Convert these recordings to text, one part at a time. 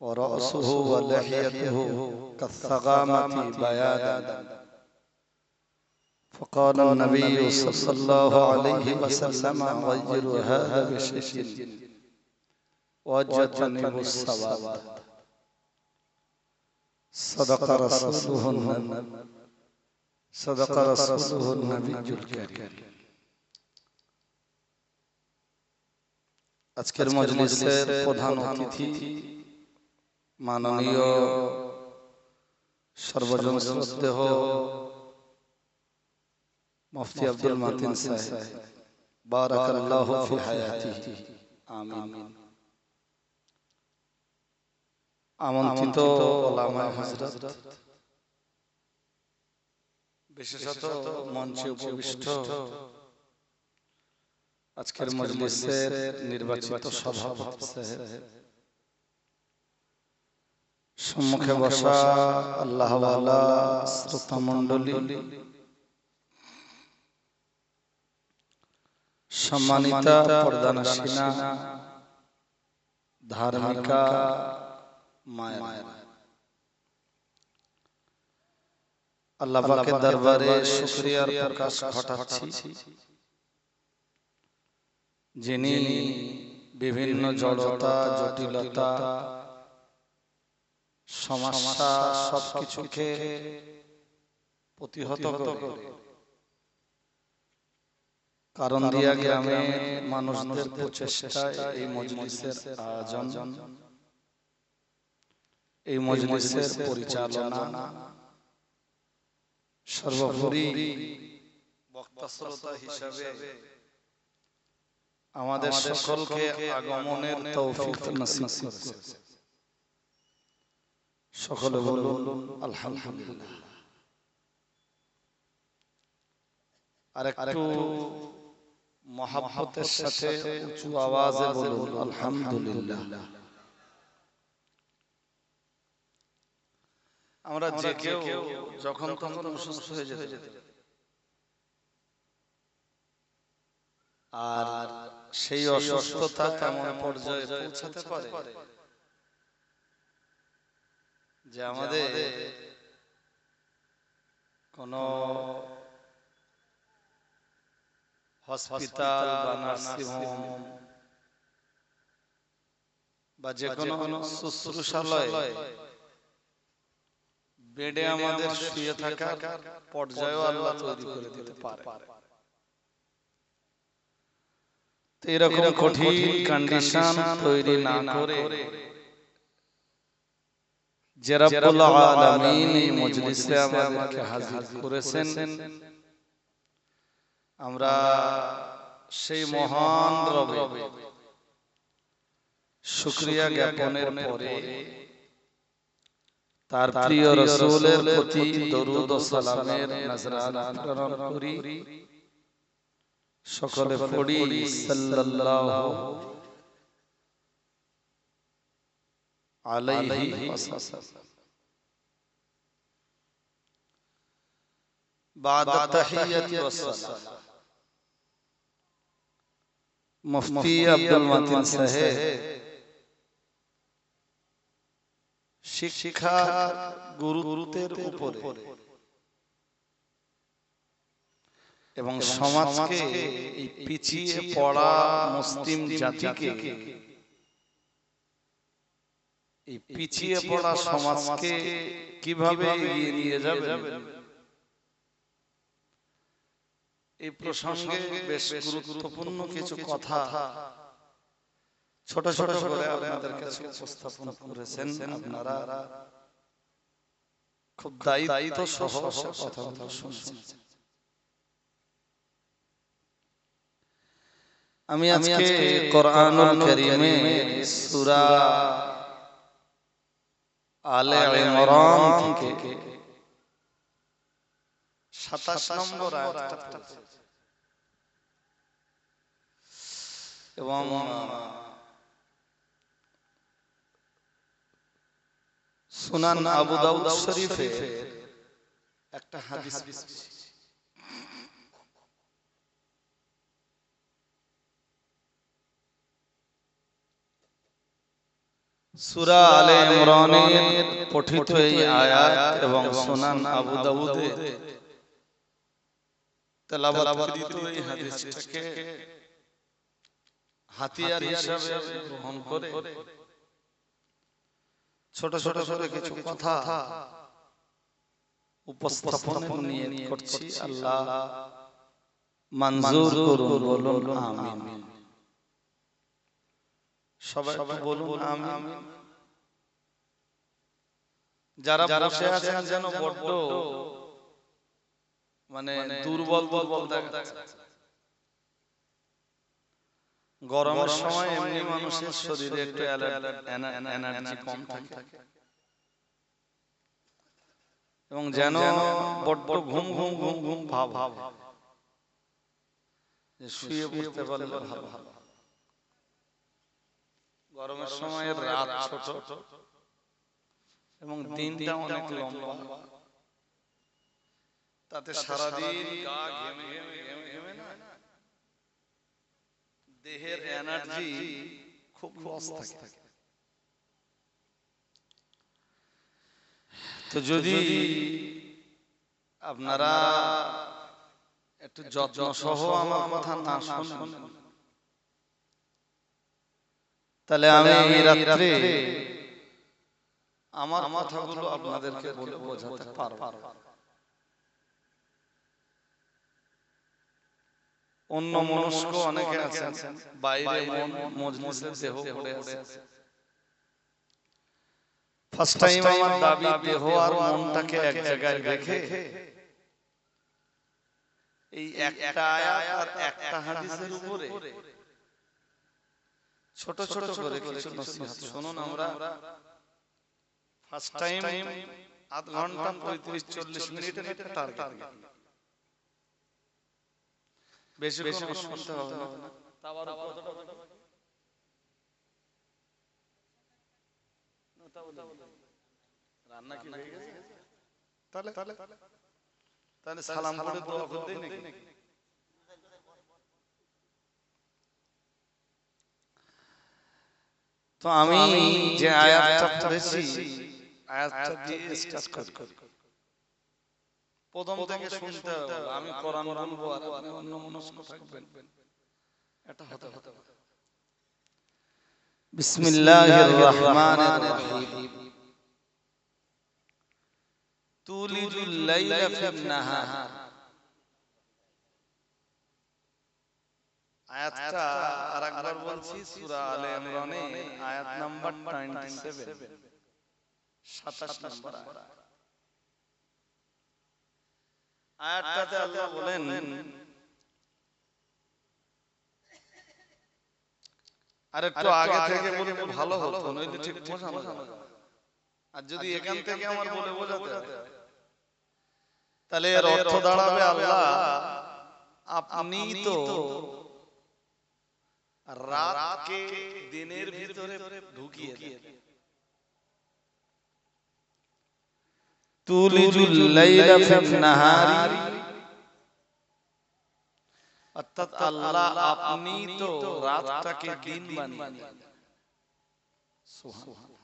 ورأسه ولحيته كالثغامة بيادا. فقال النبي صلى الله عليه وسلم غير هذا بشيء واجتنبوا السواد. صدق رسوله النبي الكريم. আজকের মজলিসের প্রধান অতিথি মাননীয় সর্বজন শ্রদ্ধেয় মুফতি আব্দুল মাতিন সাহেব, বারাকাল্লাহু ফি হায়াতিহি, আমিন। আমন্ত্রিত ওলামায়ে হযরত, বিশেষত মঞ্চে উপবিষ্ট আজকের মজলিসের নির্বাচিত সভাপতি সাহেব, সম্মুখে বসা আল্লাহ ওয়ালা শ্রোতা মণ্ডলী, সম্মানিতা পর্দানশীনা ধার্মিকা মায়েরা, আল্লাহ পাকের দরবারে শুকরিয়ার প্রকাশ ঘটাচ্ছি যিনি বিভিন্ন জড়তা, জটিলতা, সমস্যা সবকিছুকে প্রতিহত করে কারণ দিয়া গ্রামে মানুষদের প্রচেষ্টায় এই মজলিসের আয়োজন, এই মজলিসের পরিচালনা, সর্বোপরি বক্তা শ্রোতা হিসাবে আমাদের সকলকে আগমনের তৌফিক নসিব করেছে। সকলে বলুন আলহামদুলিল্লাহ। আর একটু মহব্বতের সাথে উঁচু আওয়াজে বলুন আলহামদুলিল্লাহ। আমরা যে কেউ যখন তখন অসুস্থ হয়ে যেতে আর সেই অসুস্থতা কেমন পর্যায়ে পৌঁছাতে পারে যে আমাদের কোন হসপিটাল বা নার্সিং হোম বা যে কোনো শুশ্রূষালয় বেডে আমাদের শুয়ে থাকার পর্যায়েও আল্লাহ তৈরি করে দিতে পারে। এরকম কঠিন কন্ডিশন তৈরি না করে যে রব্বুল আলামিন এই মজলিসে আমাদেরকে হাজির করেছেন, আমরা সেই মহান রবের শুকরিয়া জ্ঞাপনের পরে তার প্রিয় রাসূলের প্রতি দরুদ ও সালামের নজরানা প্রেরণ করি। সকলে পড়ি সাল্লাল্লাহু আলাইহি ওয়াসাল্লাম। বা'দা তাহিয়াতি ওয়াসসালাম, মুফতি আব্দুল মাতিন সাহেব শিক্ষা গুরুত্বের উপরে এবং সমাজকে এই পিছিয়ে পড়া মুসলিম জাতিকে, এই পিছিয়ে পড়া সমাজকে কিভাবে এগিয়ে নিয়ে যাবে এই প্রসঙ্গে বেশ গুরুত্বপূর্ণ কিছু কথা ছোট ছোট করে আপনাদের কাছে উপস্থাপন করেছেন। আপনারা খুব দায়িত্ব সহ কথাগুলো শুনছেন। আমি আজকে কোরআনুল কারীমে সূরা আলে ইমরান থেকে 27 নম্বর আয়াতটা এবং সুনান আবু দাউদ শরীফের একটা হাদিস সূরা আলে ইমরানের পঠিত এই আয়াত এবং সুনান আবু দাউদে তেলাওয়াতকৃত এই হাদিসটাকে হাতিয়ার হিসেবে গ্রহণ করে ছোট ছোট করে কিছু কথা উপস্থাপন নিয়ে করছি। আল্লাহ মঞ্জুর করুন, বলুন আমিন। সবাই বলুন আমিন। যারা বসে আছেন যেন বড্ড মানে দুর্বল দুর্বল দেখাচ্ছে। গরমের সময় এমনি মানুষের শরীরে একটু এনার্জি কম থাকে এবং যেন বড্ড ঘুম ঘুম ঘুম ঘুম ভাব যে শুয়ে পড়তে পারলে ভালো। গরমের সময় রাত ছোট এবং দিনটা অনেক লম্বা, তাতে সারাদিন গা ঘেমে ঘেমে ঘেমে ঘেমে না দেহের এনার্জি খুব লস থাকে। তো যদি আপনারা একটু যত্ন সহ আমার কথা না শুনেন, তাহলে আমি এই রাত্রে আমার কথাগুলো আপনাদেরকে বলে বোঝাতে পারবো। অন্য মনস্ক অনেকে আছেন, বাইরে মন মজলিসে দেহ পড়ে আছে। ফার্স্ট টাইম আমার দাবি দেহ আর মনটাকে এক জায়গায় রেখে এই একটা আয়াত আর একটা হাদিসের উপরে ছোট ছোট করে কিছু নসিহত শুনুন। আমরা ফার্স্ট টাইম আধ ঘন্টা 35-40 মিনিটের একটা টার্গেট, বেশি বেশি শুনতে হবে না। তাওয়ার রান্না কি হয়ে গেছে? তাহলে তাহলে সালাম করে দোয়া করে দেই নাকি? তো আমি যে আয়াতটা পড়েছি, আয়াতটা দিয়ে স্টার্ট করি। প্রথম থেকে শুনতে হবে। আমি কোরআন বলবো আর আপনি অন্য মনস্ক থাকবেন, এটা হতে হতে। বিসমিল্লাহির রহমানির রহিম। তুলিজুল লাইলা ফিন নাহার। আয়াতটা আরেকবার বলছি, সূরা আলে ইমরানে আয়াত নাম্বার 27, 27 নম্বর আয়াতটাতে আল্লাহ বলেন, আর একটু আগে থেকে বললে ভালো হতো, নইলে ঠিক বোঝানো যাবে না। আর যদি এখান থেকে আমার বলে বোঝাতে হয়, তাহলে এর অর্থ দাঁড়াবে আল্লাহ আপনি তো রাতকে দিনের ভিতরে ঢুকিয়ে দেন। তুলিজুল লাইলা ফিন নাহারি, অর্থাৎ আল্লাহ আপনি তো রাতটাকে দিন বানিয়ে দেন। সুবহানাল্লাহ।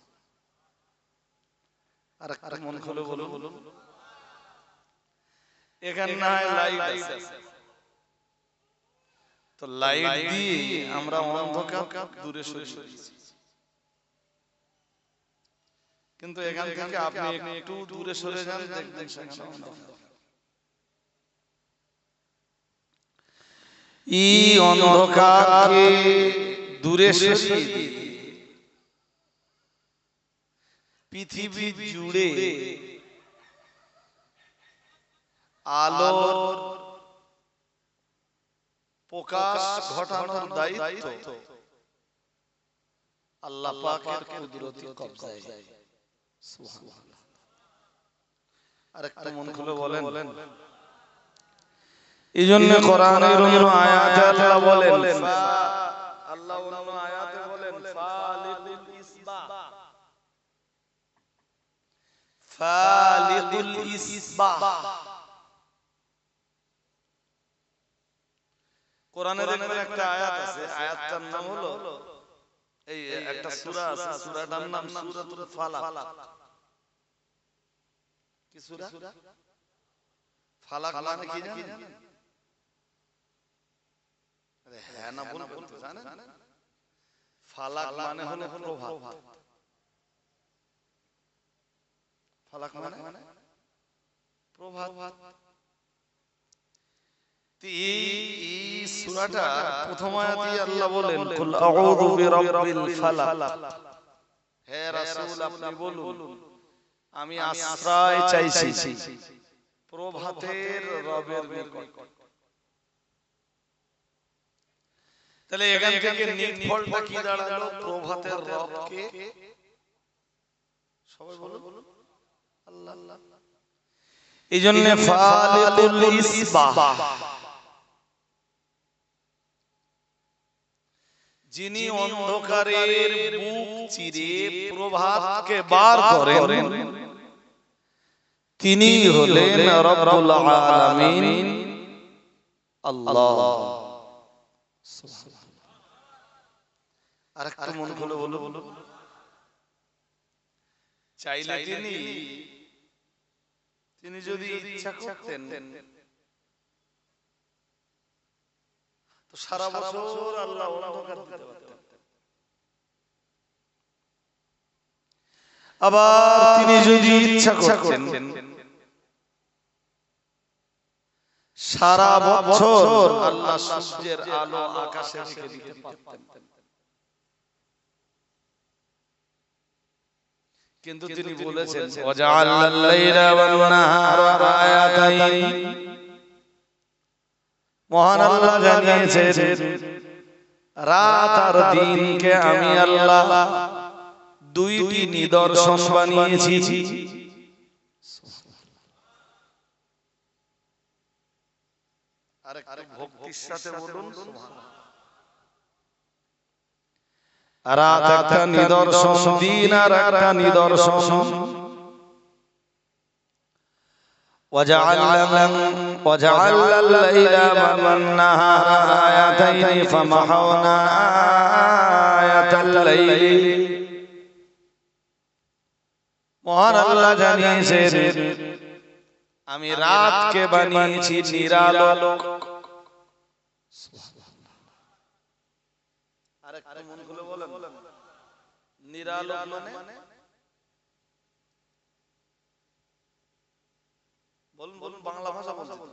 আর একটা মন খুলে বলুন, এখানে না লাইট আছে, তো লাইট দিয়ে আমরা অন্ধকার দূরে সরিয়েছি, কিন্তু এখান থেকে আপনি একটু দূরে সরে যান, দেখবেন সেখানে অন্ধকার। এই অন্ধকারকে দূরে সরিয়ে দিয়ে পৃথিবী জুড়ে আলোর প্রকাশ ঘটানোর দায়িত্ব আল্লাহ পাকের কুদরতি কবজায়। সুবহানাল্লাহ। আরেকটা মন খুলে বলেন, এইজন্য কোরআনের অন্য আয়াতে আল্লাহ বলেন, আল্লাহ অন্য আয়াতে বলেন ফালিকুল ইসবা, ফালিকুল ইসবা। কোরআনে দেখবেন একটা আয়াত আছে, আয়াতটার নাম হলো এই একটা সূরা আছে, সূরাটার নাম সূরাতুল ফালাক। কি সূরা? ফালাক মানে কি জানেন? আরে হ্যাঁ না বলবেন তো, জানেন? ফালাক মানে হলো প্রভাত। ফালাক মানে প্রভাত। এই সূরাটা প্রথম আয়াতেই আল্লাহ বলেন, কুল আউযু বিরাব্বিল ফালাক। হে রাসূল আপনি বলুন আমি আশ্রয় চাইছি প্রভাতের রবের নিকট। তাহলে এখান থেকে নির্ফলটা কি দাঁড়ালো? প্রভাতের রব কে? সবাই বলুন আল্লাহ। এইজন্য ফালিকুল ইসবাহ, যিনি অন্ধকারের বুক চিরে প্রভাতকে বার করেন, তিনি হলেন রব্বুল আলামিন আল্লাহ। আরেকটু মন খুলে বলুন, চাইলে তিনি যদি ইচ্ছা করতেন তো সারা বছর আল্লাহ অন্ধকার দিতে পারতেন। আবার তিনি যদি ইচ্ছা করতেন সারা বছর আল্লাহ সূর্যের আলো আকাশে রেখে দিতে পারতেন। কিন্তু তিনি বলেছেন ওয়াজআলাল লাইলা ওয়ান নাহারা আয়াতাইন। মহান আল্লাহ জানিয়েছেন রাত আর দিনকে আমি আল্লাহ দুইটি নিদর্শন বানিয়েছি। আরেকটু ভক্তির সাথে বলুন সুবহানাল্লাহ। রাত একটা নিদর্শন, দিন আর একটা নিদর্শন। وجعلنا الليل والنهار آيتين فمحونا آية الليل। মহান আল্লাহ জানিয়েছেন আমি রাতকে বানিয়েছি নিরালোক। আরেকটু মন খুলে বলেন নিরালোক মানে? বলুন বাংলা ভাষা বলুন।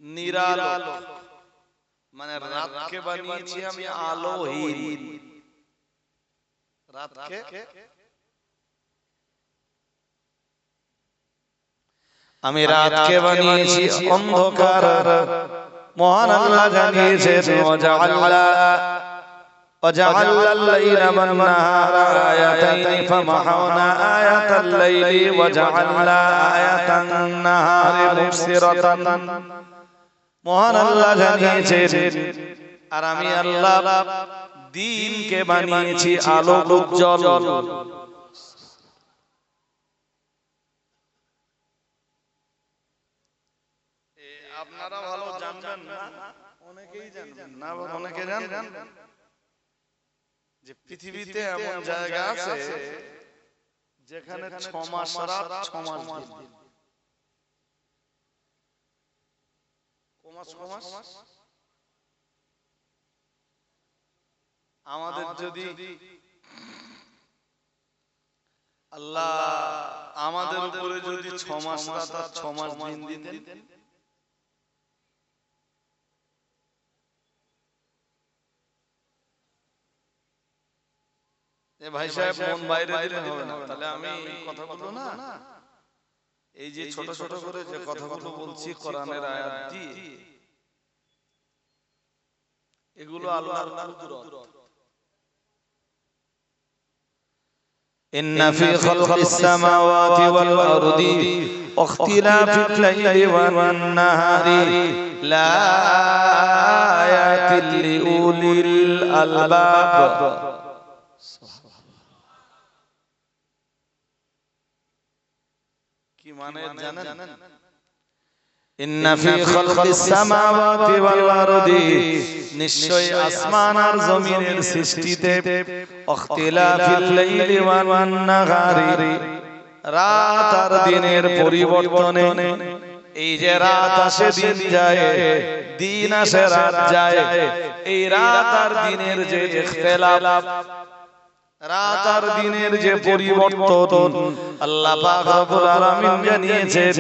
নিরালোক মানে রাতকে বানিয়েছি আমি আলোহীন। রাতকে আমি রাতকে বানিয়েছি অন্ধকার। মহান আল্লাহ জানিয়েছেন وجعلنا الليل والنهار آيتين فمحونا آية الليل وجعلنا آية النهار مبصرة। মহান আল্লাহ জানিয়েছেন আর আমি আল্লাহ দিনকে বানিয়েছি আলোক উজ্জ্বল। আপনারা ভালো জানবেন না, অনেকেই জানবেন না, অনেকে জানেন যে পৃথিবীতে এমন জায়গা আছে যেখানে 6 মাস রাত 6 মাস দিন। আমাদের যদি আল্লাহ আমাদের উপরে যদি 6 মাস রাত আর 6 মাস দিন দিতেন, ভাই সাহেব মন বাইরে দিলে হবে না। তাহলে আমি কথাগুলো না, এই যে ছোট ছোট করে যে কথাগুলো বলছি কোরআনের আয়াত দিয়ে, এগুলো আল্লাহর কুদরত। ইন্না ফি খালকিস সামাওয়াতি ওয়াল আরদি ওয়াখতিলাফিল লাইলি ওয়ান নাহারি লাআয়াতিল লিউলিল আলবাব। কি মানে জানেন? ইন্না ফি খালকিস সামাওয়াতি ওয়াল আরদি নিশ্চয় আসমান আর জমিনের সৃষ্টিতে ইখতিলাফিল লাইলি ওয়ান নাহারি রাত আর দিনের পরিবর্তনে এই যে রাত আসে দিন যায় দিন আসে রাত যায় এই রাত আর দিনের যে ইখতিলাফ রাত আর দিনের যে পরিবর্তন আল্লাহ পাক রব্বুল আলামিন জানিয়েছেন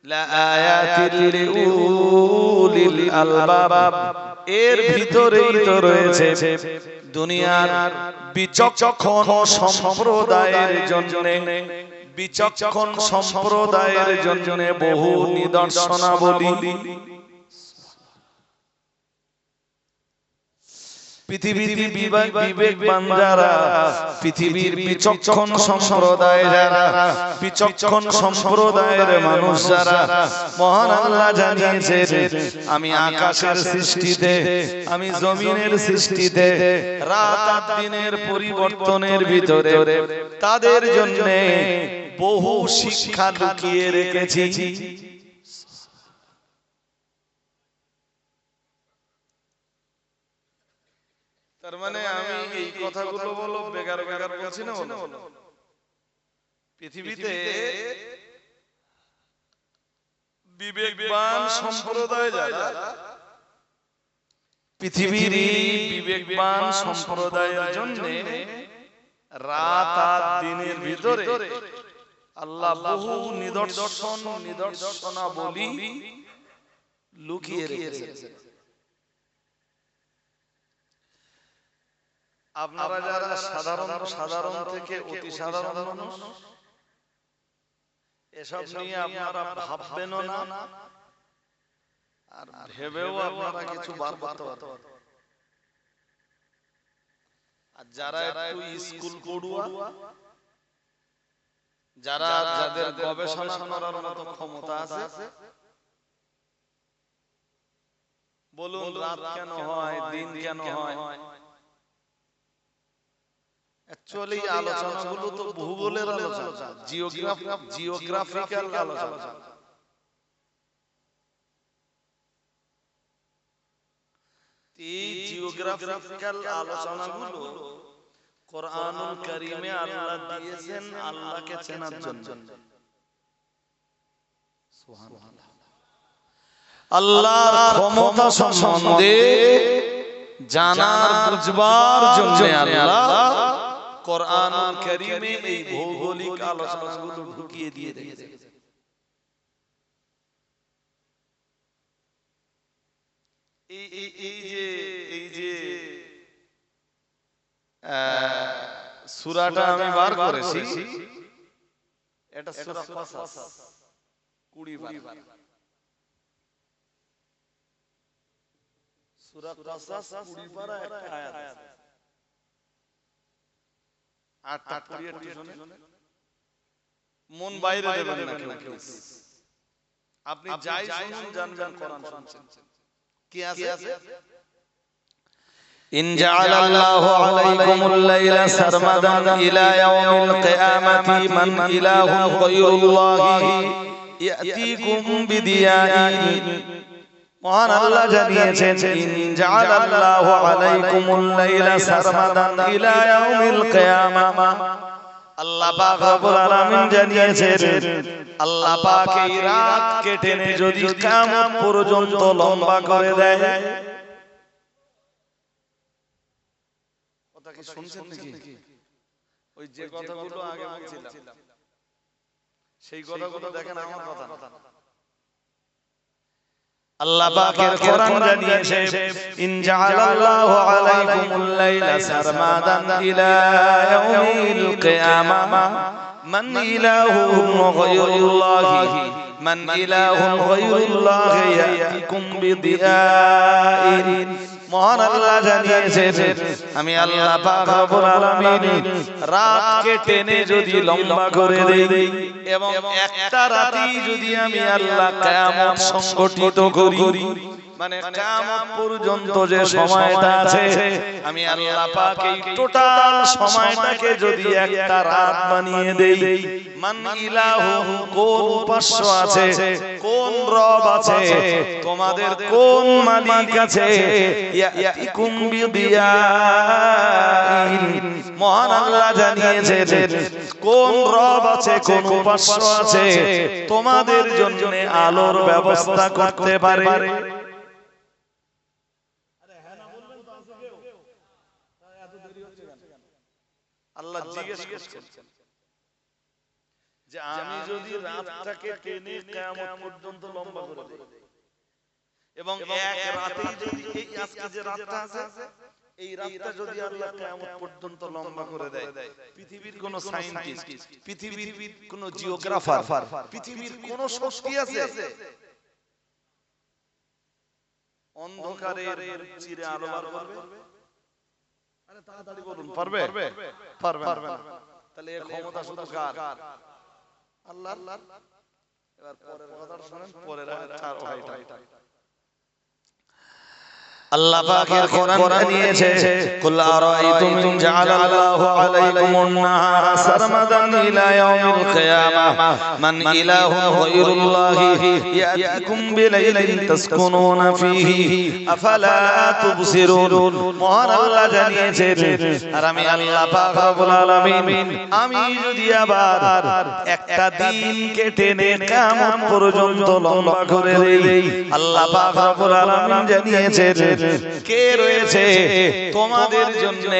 লা আয়াতিল লিউলিল আলবাব এর ভিতরেই তো রয়েছে দুনিয়ার বিচক্ষণ সম্প্রদায়ের জন্য বিচক্ষণ সম্প্রদায়ের জন্য বহু নিদর্শনাবলী পৃথিবীর বিবেকবান যারা পৃথিবীর বিচক্ষণ সম্প্রদায় যারা বিচক্ষণ সম্প্রদায়ের মানুষ যারা মহান আল্লাহ জানিয়েছেন আমি আকাশের সৃষ্টিতে আমি জমিনের সৃষ্টিতে রাত আর দিনের পরিবর্তনের ভিতরে তাদের জন্য বহু শিক্ষা লুকিয়ে রেখেছি তার মানে আমি এই কথাগুলো বলো বেকার বেকার বলছি না বলো পৃথিবীতে বিবেকবান সম্প্রদায় যারা পৃথিবীর বিবেকবান সম্প্রদায়ের জন্য রাত আর দিনের ভিতরে আল্লাহ বহু নিদর্শনাবলী লুকিয়ে রেখেছেন আপনারা যারা সাধারণ থেকে অতি সাধারণ মানুষ এসব নিয়ে আপনারা ভাববেন না আর ভেবেও আপনারা কিছু বার করতে পারবেন আর যারা একটু স্কুল পড়ুয়া যারা যাদের গবেষণা করার মতো ক্ষমতা আছে বলুন রাত কেন হয় দিন কেন হয় অ্যাকচুয়ালি আলোচনাগুলো তো ভূগোলের আলোচনা জিওগ্রাফিক্যাল আলোচনা এই জিওগ্রাফিক্যাল আলোচনাগুলো কোরআনুল কারীমে আল্লাহ দিয়েছেন আল্লাহকে চেনার জন্য সুবহানাল্লাহ আল্লাহর ক্ষমতা সম্বন্ধে জানার বুঝবার জন্য আল্লাহ কোরআনুল কারীমে এই ভৌগোলিক আলোচনাগুলো ঢুকিয়ে দিয়ে দিয়েছে এই যে সূরাটা আমি বার করেছি এটা সূরা কাসাস 20 বার সূরা কাসাস 20 পারা একটা আয়াত আছে আটটা পড়িয়ে টিউশনে মন বাইরে দেবেন না কেউ আপনি যাই শুনুন জানবেন কোরআন শুনছেন কি আছে ইন জাআলাল্লাহু আলাইকুমুল লাইলা সারমাদান ইলা ইয়াউমিল কিয়ামাতি মান ইলাহুন গায়রুল্লাহি ইয়াতিকুম বিদিয়াইন মহান আল্লাহ জানিয়েছেন ইন জাআলাল্লাহু আলাইকুমুল লাইলা সারমাদান ইলা ইয়াউমিল কিয়ামা আল্লাহ পাক রব্বুল আলামিন জানিয়েছেন আল্লাহ পাক এই রাতকে টেনে যদি কিয়ামত পর্যন্ত লম্বা করে দেয় কথা কি শুনছেন নাকি ওই যে কথাগুলো আগে বলছিলাম সেই কথাগুলো দেখেন আমার কথা না আল্লাহ পাকের কোরআন জানিয়েছে ইন জাআলাল্লাহু আলাইকুমুল লাইলা সারমাদান ইলা ইয়াউমিল কিয়ামা মান ইলাহুন গায়রুল্লাহি মান ইলাহুন গায়রুল্লাহি ইয়াতিকুম বিদিয়াইন মহান আল্লাহ জানিয়েছেন আমি আল্লাহ পাক রব্বুল আলামিন রাতকে টেনে যদি লম্বা করে দেই এবং একটা রাতেই যদি আমি আল্লাহ কিয়ামত সংগঠিত করি মানে কিয়ামত পর্যন্ত যে সময়টা আছে আমি আল্লাহ পাক এই টোটাল সময়টাকে যদি একটা রাত বানিয়ে দেই মান ইলাহু কোন উপাস্য আছে কোন রব আছে তোমাদের কোন মালিক আছে ইয়াতিকুম বিদিয়াইন মহান আল্লাহ জানিয়েছেন কোন রব আছে কোন উপাস্য আছে তোমাদের জন্য আলোর ব্যবস্থা করতে পারে আল্লাহ জিজ্ঞেস করছেন যে আমি যদি রাতটাকে টেনে কিয়ামত পর্যন্ত লম্বা করে দেই এবং এক রাতেই যদি এই আজকে যে রাতটা আছে এই রাতটা যদি আল্লাহ কিয়ামত পর্যন্ত লম্বা করে দেয় পৃথিবীর কোন সায়েন্টিস্ট পৃথিবীর কোন জিওগ্রাফার পৃথিবীর কোন শক্তি আছে অন্ধকারের চিরে আলো বার করবে আরে তাড়াতাড়ি বলুন পারবে পারবে না তাহলে এই ক্ষমতা শুধু কার আল্লাহর এবার পরের কথাটা শুনেন পরের আয়াতটা ওইটা আল্লাহ পাকের কোরআন নিয়েছে কুল আরাইতুম ইন জাআলাল্লাহু আলাইকুমুন নাহারা সারমাদান ইলা ইয়াউমিল কিয়ামাহ মান ইলাহুন গায়রুল্লাহি ইয়াতিকুম বিলাইলিন তাসকুনুনা ফীহি আফালা তুবসিরুন মহান আল্লাহ জানিয়েছেন আর আমি আল্লাহ পাক রব্বুল আলামিন আমি যদি আবার একটা দিনকে টেনে কিয়ামত পর্যন্ত লম্বা করে দেই আল্লাহ পাক রব্বুল আলামিন জানিয়েছেন কে রয়েছে তোমাদের জন্য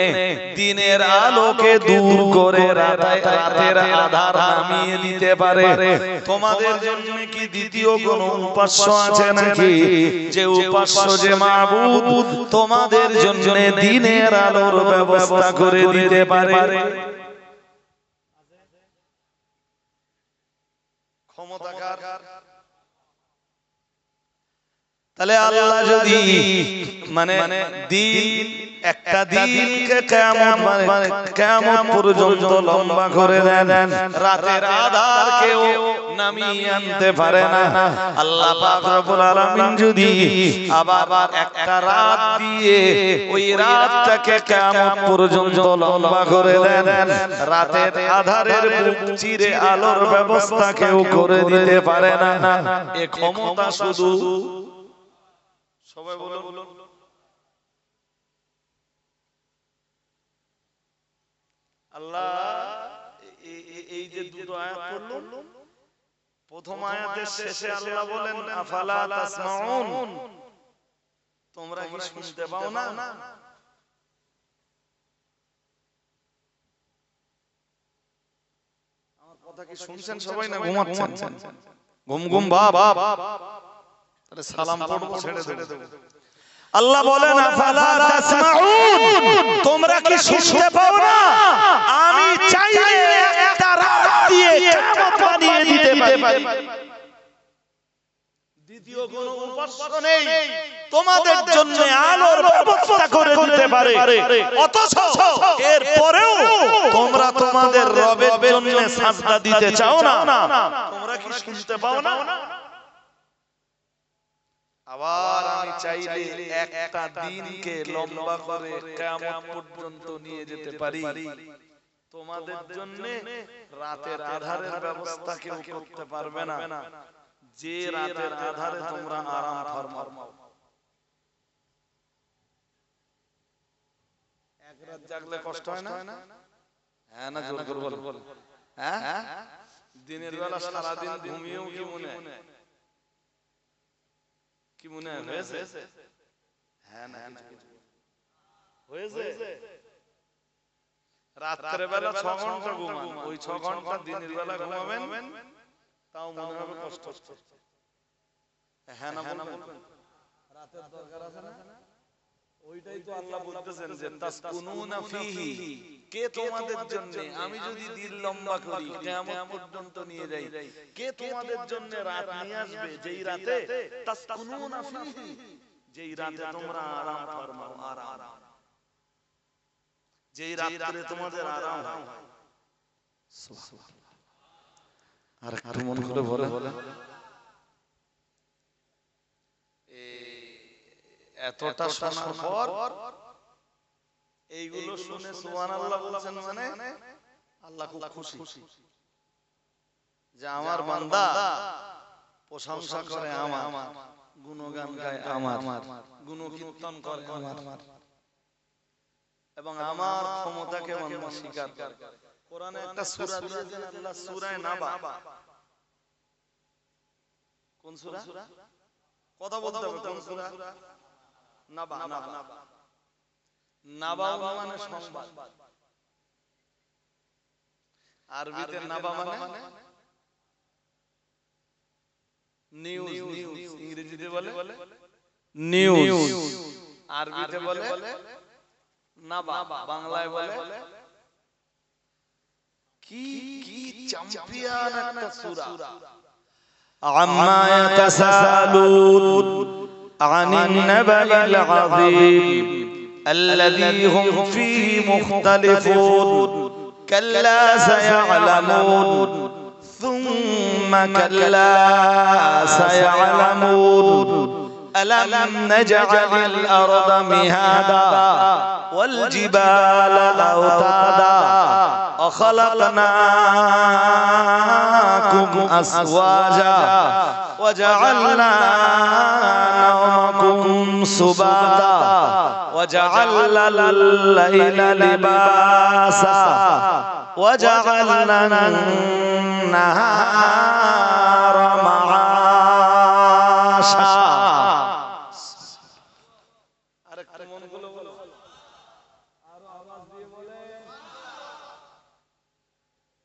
দিনের আলোকে দূর করে রাতের আধার নামিয়ে দিতে পারে তোমাদের জন্য কি দ্বিতীয় কোনো উপাস্য আছে নাকি যে উপাস্য যে মাবুদ তোমাদের জন্য দিনের আলোর ব্যবস্থা করে দিতে পারে ক্ষমতাকার তাহলে আল্লাহ যদি মানে দিন একটা দিনকে কিয়ামত পর্যন্ত লম্বা করে দেন রাতের আধার কেউ নামিয়ে আনতে পারে না আল্লাহ পাক রব্বুল আলামিন যদি আবার একটা রাত দিয়ে ওই রাতটাকে কিয়ামত পর্যন্ত লম্বা করে দেন রাতের আধারের বুক চিরে আলোর ব্যবস্থা কেউ করে দিতে পারে না এই ক্ষমতা শুধু সবাই বলুন আল্লাহ এই যে দুটো আয়াত পড়লাম প্রথম আয়াতের শেষে আল্লাহ বলেন আফালা তাসমাউন তোমরা কি শুনতে পাও না আমার কথা কি শুনছেন সবাই না ঘুমাচ্ছেন ঘুম বাপ তাহলে সালাম পড়বো ছেড়ে দেব আল্লাহ বলেন আফালা তাসমাউন তোমরা কি শুনতে পাও না আমি চাইলে একটা রাত দিয়ে কিয়ামত বানিয়ে দিতে পারি দ্বিতীয় কোন উপাস্য নেই তোমাদের জন্য আলোর ব্যবস্থা করে দিতে পারে অথচ এর পরেও তোমরা তোমাদের রবের জন্য সাজদা দিতে চাও না তোমরা কি শুনতে পাও না আবার আমি চাইলে একটা দিনকে লম্বা করে কিয়ামত পর্যন্ত নিয়ে যেতে পারি তোমাদের জন্য রাতের আধারের ব্যবস্থা কেউ করতে পারবে না যে রাতের আধারে তোমরা আরাম ফরমাও এক রাত জাগলে কষ্ট হয় না হ্যাঁ না জোর করে বল হ্যাঁ দিনের বেলা সারা দিন ঘুমিয়েও কি মনে হয়েছে হ্যাঁ না হয়েছে রাতের বেলা 6 ঘন্টা ঘুমান ওই 6 ঘন্টা দিনের বেলা ঘুমাবেন তাও মনে হবে কষ্ট হ্যাঁ না বলবেন রাতের দরকার আছে না ওইটাই তো আল্লাহ বলতেছেন যে তাসকুনুনা ফীহি কে তোমাদের জন্য আমি যদি দিন লম্বা করি কিয়ামত পর্যন্ত নিয়ে যাই কে তোমাদের জন্য রাত নিয়ে আসবে যেই রাতে তাসকুনুনা ফীহি যেই রাতে তোমরা আরাম ফরমাও আরাম যেই রাতে তোমাদের আরাম হয় সুবহানাল্লাহ আর একটু মন খুলে বলে এতটা শোনার পর এইগুলো শুনে সুবহানাল্লাহ বলছেন, মানে আল্লাহ খুব খুশি যে আমার বান্দা প্রশংসা করে আমার, গুণগান গায় আমার, গুণকীর্তন করে আমার, এবং আমার ক্ষমতাকে বান্দা স্বীকার করে। কোরআনে একটা সূরা দিয়েছেন আল্লাহ, সূরা নাবা। কোন সূরা? কথা বলতে হবে, কোন সূরা? নাবা। নাবা মানে সংবাদ, আরবিতে নাবা মানে নিউজ, ইংরেজিতে বলে নিউজ, আরবিতে বলে নাবা, বাংলায় বলে কি কি চ্যাম্পিয়ন একটা সূরা। আম্মা ইয়াতাসালুন আনিন নাবাইল আযীম الذي هم فيه مختلفون كلا سيعلمون ثم كلا سيعلمون ألم نجعل الأرض مهادا والجبال أوتادا وخلقناكم أزواجا وجعلنا نومكم سباتا وجعلنا الليل لباسا وجعلنا النهار معاشا. আরেকটা মন গুলো বলো, আরো আওয়াজ দিয়ে বলে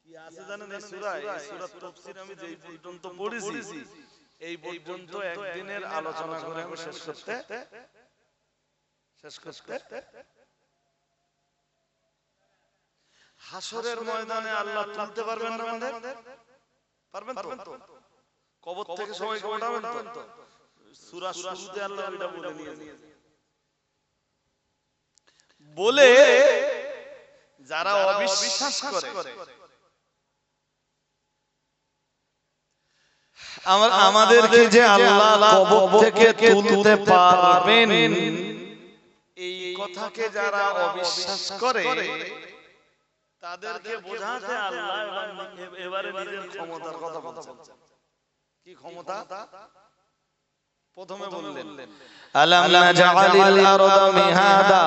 কি আছে জানেন এই সূরা? এই সূরার তাফসীর আমি যেই পর্যন্ত পড়েছি এই পর্যন্ত একদিনের আলোচনা করে আমি শেষ করতে হাসরের ময়দানে আল্লাহ তুলতে পারবেন না আমাদের? পারবেন তো? কবর থেকে সবাইকে ওঠাবেন তো? সূরা শুরুতে আল্লাহ এটা বলে নিয়েছে, বলে যারা অবিশ্বাস করে আমাদেরকে যে আল্লাহ কবর থেকে তুলতে পারবেন এই কথাকে যারা অবিশ্বাস করে তাদেরকে বোঝাতে আল্লাহ এবারে নিজের ক্ষমতার কথা বলছেন। কি ক্ষমতা? প্রথমে বললেন আলাম নাজআলিল আরদা মিহাদা,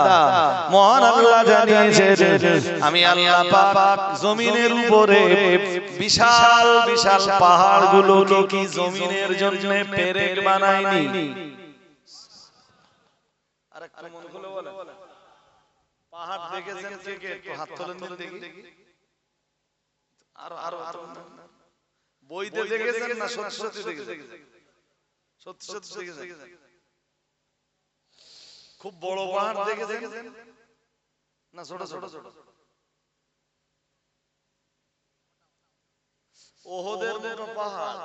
মহান আল্লাহ জানিয়েছেন আমি আল্লাহ পাক জমিনের উপরে বিশাল বিশাল পাহাড়গুলোকে কি জমিনের জন্য পেরেক বানাইনি? আরেকটা মন খুলে বলে, পাহাড় দেখেছেন কে কে? একটু হাত তোলেন দেখি। আরো বইতে দেখেছেন না সত্যি সত্যি দেখেছেন? সত্যি সত্যি দেখেছেন? খুব বড় পাহাড় দেখেছেন না ছোট ছোট? ওহদের মতো পাহাড়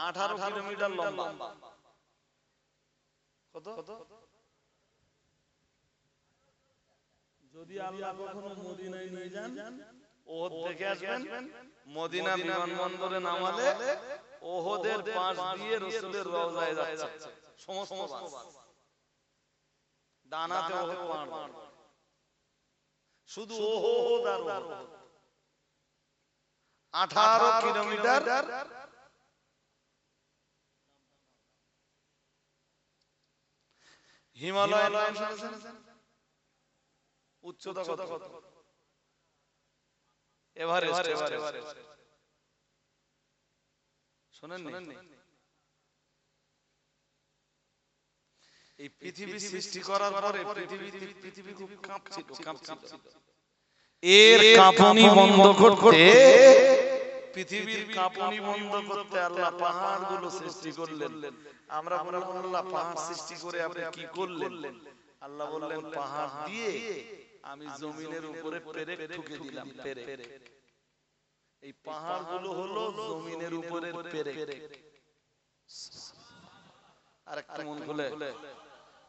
18 কিলোমিটার লম্বা। কত? যদি আল্লাহ কখনো মদিনায় নিয়ে যান, ওহদ দেখে আসবেন, মদিনা বিমানবন্দরে নামালে ওহদের পাশ দিয়ে রাসূলের রওজায় যাচ্ছে সমস্ত বাস, ডানাতে ওহদ পাহাড়, শুধু ওহদ আর ওহদ 18 কিলোমিটার। হিমালয় উচ্চতা কত? এভারেস্ট শোনেননি? এই পৃথিবী সৃষ্টি করার পরে পৃথিবী খুব কাঁপছিল। এর কাঁপুনি বন্ধ করতে, পৃথিবীর কাঁপুনি বন্ধ করতে আল্লাহ পাহাড়গুলো সৃষ্টি করলেন। আমরা বললাম আল্লাহ পাহাড় সৃষ্টি করে আপনি কি করলেন? আল্লাহ বললেন পাহাড় দিয়ে আমি জমিনের উপরে পেরেক ঠুকে দিলাম। পেরেক, এই পাহাড়গুলো হলো জমিনের উপরের পেরেক। আরেকটা মন খুলে,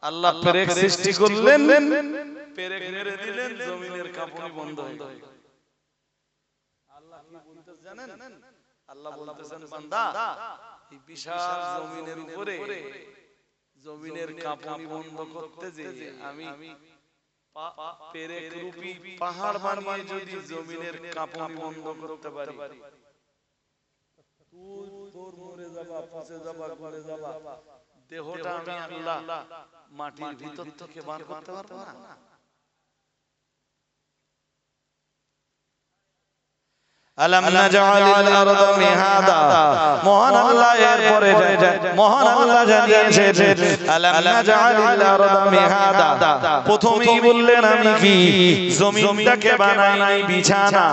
আল্লাহ পেরেক সৃষ্টি করলেন, পেরেক মেরে দিলেন, জমিনের কাঁপুনি বন্ধ হয়ে গেল। আল্লাহ কি বলতেছেন জানেন? আল্লাহ বলতেছেন বান্দা এই বিশাল জমিনের উপরে জমিনের কাঁপুনি বন্ধ করতে যে আমি পেরেক রূপী পাহাড় বানিয়ে যদি জমিনের কাঁপুনি বন্ধ করতে পারি, তুই তোর মরে যাবা, পচে যাবা, গলে যাবা, দেহটা আমি আল্লাহ মাটির ভিতর থেকে বার করতে পারবো না? আলাম নাজআলিল আরদা মিহাদা, মহান আল্লাহ এরপরে মহান আল্লাহ জানিয়েছেন আলাম নাজআলিল আরদা মিহাদা, প্রথমেই বললেন আমি কি জমিনটাকে বানাই নাই বিছানা।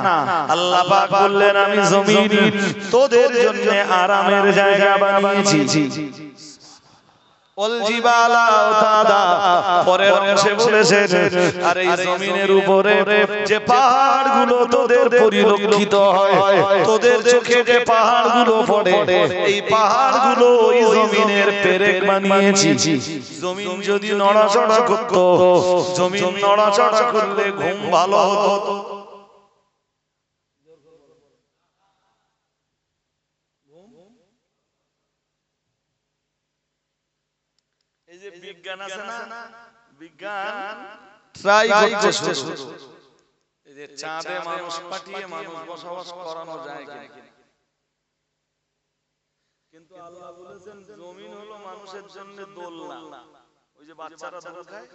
আল্লাহ পাক বললেন আমি জমিন তোদের জন্য আরামের জায়গা বানিয়েছি। পরের অংশে বলেছেন আর এই জমিনের উপরে যে পাহাড়গুলো তোদের পরিলক্ষিত হয়, তোদের চোখে যে পাহাড়গুলো পড়ে, এই পাহাড়গুলো ওই জমিনের পেরেক বানিয়েছি। জমিন যদি নড়াচড়া করতো, জমিন নড়াচড়া করলে ঘুম ভালো হতো। এই যে বিজ্ঞান আছে না, বিজ্ঞান ট্রাই করছে শুধু এই যে চাঁদে মানুষ পাঠিয়ে মানুষ বসবাস করানো যায় কিনা, কিন্তু আল্লাহ বলেছেন জমিন হলো মানুষের জন্য দোলনা। ওই যে বাচ্চারা দোল খায়,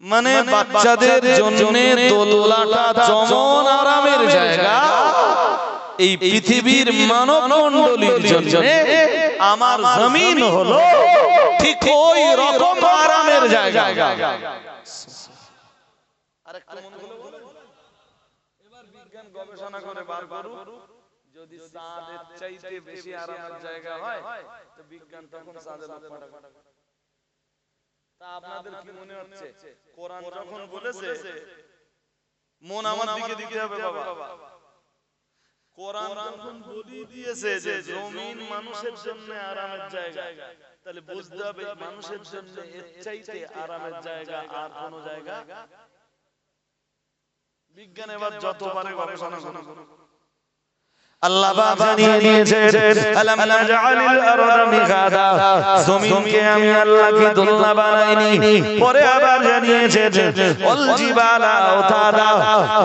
মানে বাচ্চাদের জন্য দোলনাটা যেমন আরামের জায়গা, এই পৃথিবীর মানব মণ্ডলীর জন্য আমার জমিন হলো ঠিক ওই রকম আরামের জায়গা। আরেকটু মন খুলে বলেন, এবার বিজ্ঞান গবেষণা করে বার করুক যদি চাঁদের চাইতে বেশি আরামের জায়গা হয় তো বিজ্ঞান তখন চাঁদে লাফ পাঠাবে। তা আপনাদের কি মনে হচ্ছে কোরআন যখন বলেছে মন আমার দিকে দিতে হবে বাবা, কোরআন যখন বলি দিয়েছে যে জমিন মানুষের জন্য আরামের জায়গা, তাহলে বুঝতে হবে মানুষের জন্য এর চাইতে আরামের জায়গা আর কোন জায়গা। বিজ্ঞান এবার যতবারে গবেষণা করুক, আল্লাহ পাক জানিয়ে দিয়েছেন আলাম নাজআলিল আরদা মিহাদা, জমিনকে আমি আল্লাহ কি দোলনা বানাইনি। পরে আবার জানিয়েছেন ওয়াল জিবালা আওতাদা,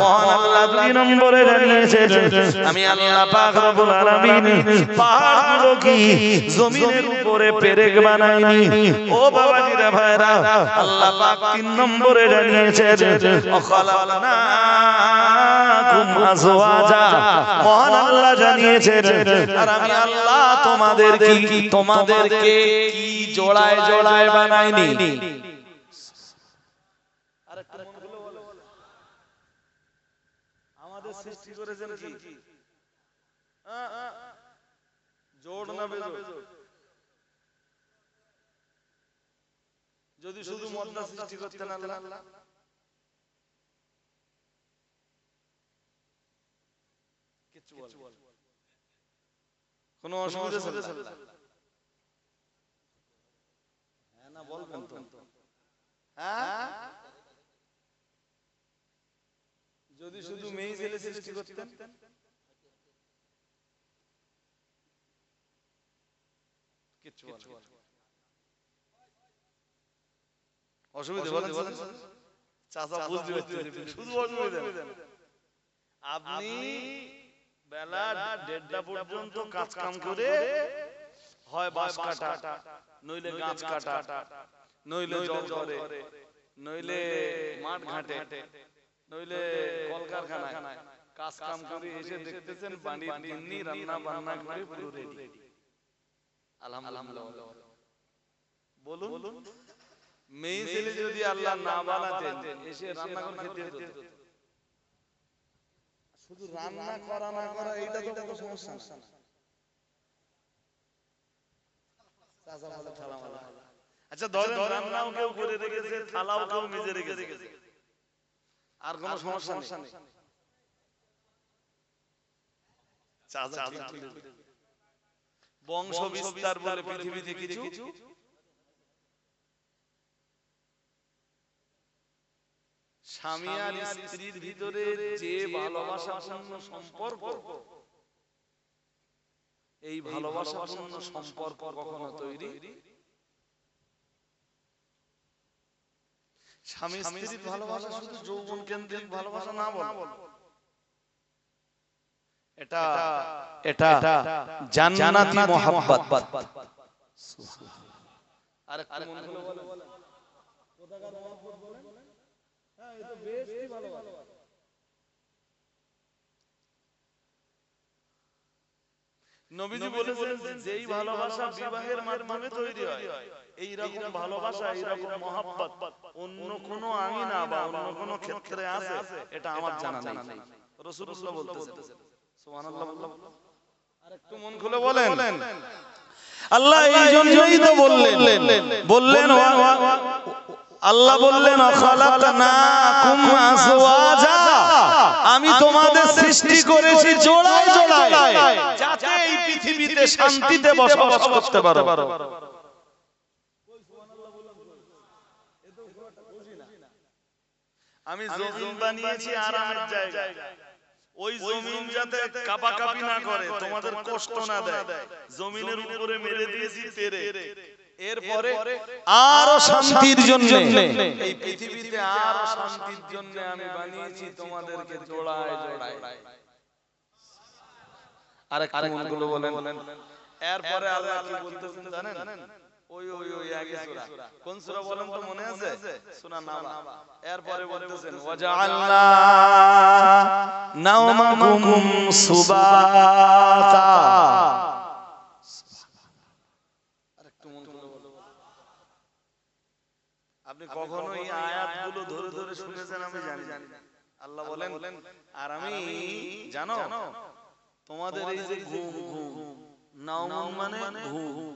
মহান আল্লাহ দুই নম্বরে জানিয়েছেন আমি আল্লাহ পাক রব্বুল আলামিন পাহাড়গুলো কি জমিনের উপরে পেরেক বানাইনি। ও বাবাজিরা ভাইরা, আল্লাহ পাক তিন নম্বরে জানিয়েছেন খালাকনাকুম আজওয়াজা, মহান আল্লাহ জানিয়েছেন আর আমি আল্লাহ তোমাদেরকে কি জোড়ায় জোড়ায় বানাইনি। আরেকটু মন খুলে বলো, আমাদের সৃষ্টি করেছেন কি জোড় না বেজোড়? যদি শুধু মদনা সৃষ্টি করতেন আল্লাহ, কিছু বল কোন অসুবিধা ছিল? হ্যাঁ না বলবেন তো? হ্যাঁ, যদি শুধু মেয়ে ছেলে সৃষ্টি করতেন, কিছু অসুবিধা বলেন চাচা বুঝতে পারছেন, শুধু অসুবিধা আপনি বেলা 1:30টা পর্যন্ত কাজ কাম করে হয় বাঁশ কাটা, নইলে গাছ কাটা, নইলে জল করে, নইলে মাঠ ঘাটে, নইলে কলকারখানায় কাজ কাম করে এসে দেখতেছেন বাড়ির গিন্নি রান্না বান্না করে পুরো রেডি। আলহামদুলিল্লাহ বলুন, মেয়ে ছেলে যদি আল্লাহ না বানাতেন এসে রান্না করে খেতে হতো। শুধু রান্না করা না করা এইটা তো কোনো সমস্যা না। আচ্ছা ধরেন রান্নাও কেউ করে রেখেছে, থালাও কেউ মেজে রেখেছে, আর কোনো সমস্যা নেই। বংশ বিস্তার বলে পৃথিবীতে কিছু স্বামী আর স্ত্রীর ভিতরে যে ভালোবাসাপূর্ণ সম্পর্ক, এই ভালোবাসাপূর্ণ সম্পর্ক কখনো তৈরি, স্বামী স্ত্রীর ভালোবাসা শুধু যৌবন কেন্দ্রিক ভালোবাসা না বল, এটা এটা জান্নাতি মোহাব্বত। আর একটু মন খুলে বলেন কোথাকার মোহাব্বত বলেন? হ্যাঁ, এটা বেশি ভালোবাসা। নবীজি বলেছেন যে যেই ভালোবাসা বিবাহের মাধ্যমে তৈরি হয়, এই রকম ভালোবাসা, এই রকম মোহাব্বত অন্য কোন আমিনা বা অন্য কোন ক্ষেত্রে আছে এটা আমার জানা নেই। রাসূলুল্লাহ বলতেছেন, সুবহানাল্লাহ। আরেকটু মন খুলে বলেন। আল্লাহ এই জন্যই তো বললেন আল্লাহ বললেন খালাকনাকুম আজওয়াজা, আমি তোমাদের সৃষ্টি করেছি জোড়ায় জোড়ায়, যাতে এই পৃথিবীতে শান্তিতে বসবাস করতে পারো। আমি জমিন বানিয়েছি আরামের জায়গায়, ওই জমিন যাতে কাঁপাকাঁপি না করে, তোমাদের কষ্ট না দেয়, জমিনের উপরে মেরে দিয়েছি তেরে। এরপরে আরো শান্তির জন্য, এই পৃথিবীতে আরো শান্তির জন্য আমি বানিয়েছি তোমাদেরকে জোড়ায় জোড়ায়। আরেকটা মনগুলো বলেন। এরপরে আল্লাহ কি বলতেছেন জানেন? ওই আগে সূরা, কোন সূরা বলেন তো, মনে আছে? সূরা নাবা। এরপরে বলতেছেন ওয়াজআলনা নাওমাকুম সুবাতা। আরেকটু মন খুলে বলেন। আপনি কখনো এই আয়াতগুলো ধরে ধরে শুনেছেন? আমি জানি। আল্লাহ বলেন আর আমি জানো তোমাদের এই যে ঘুম, নাওম মানে ঘুম,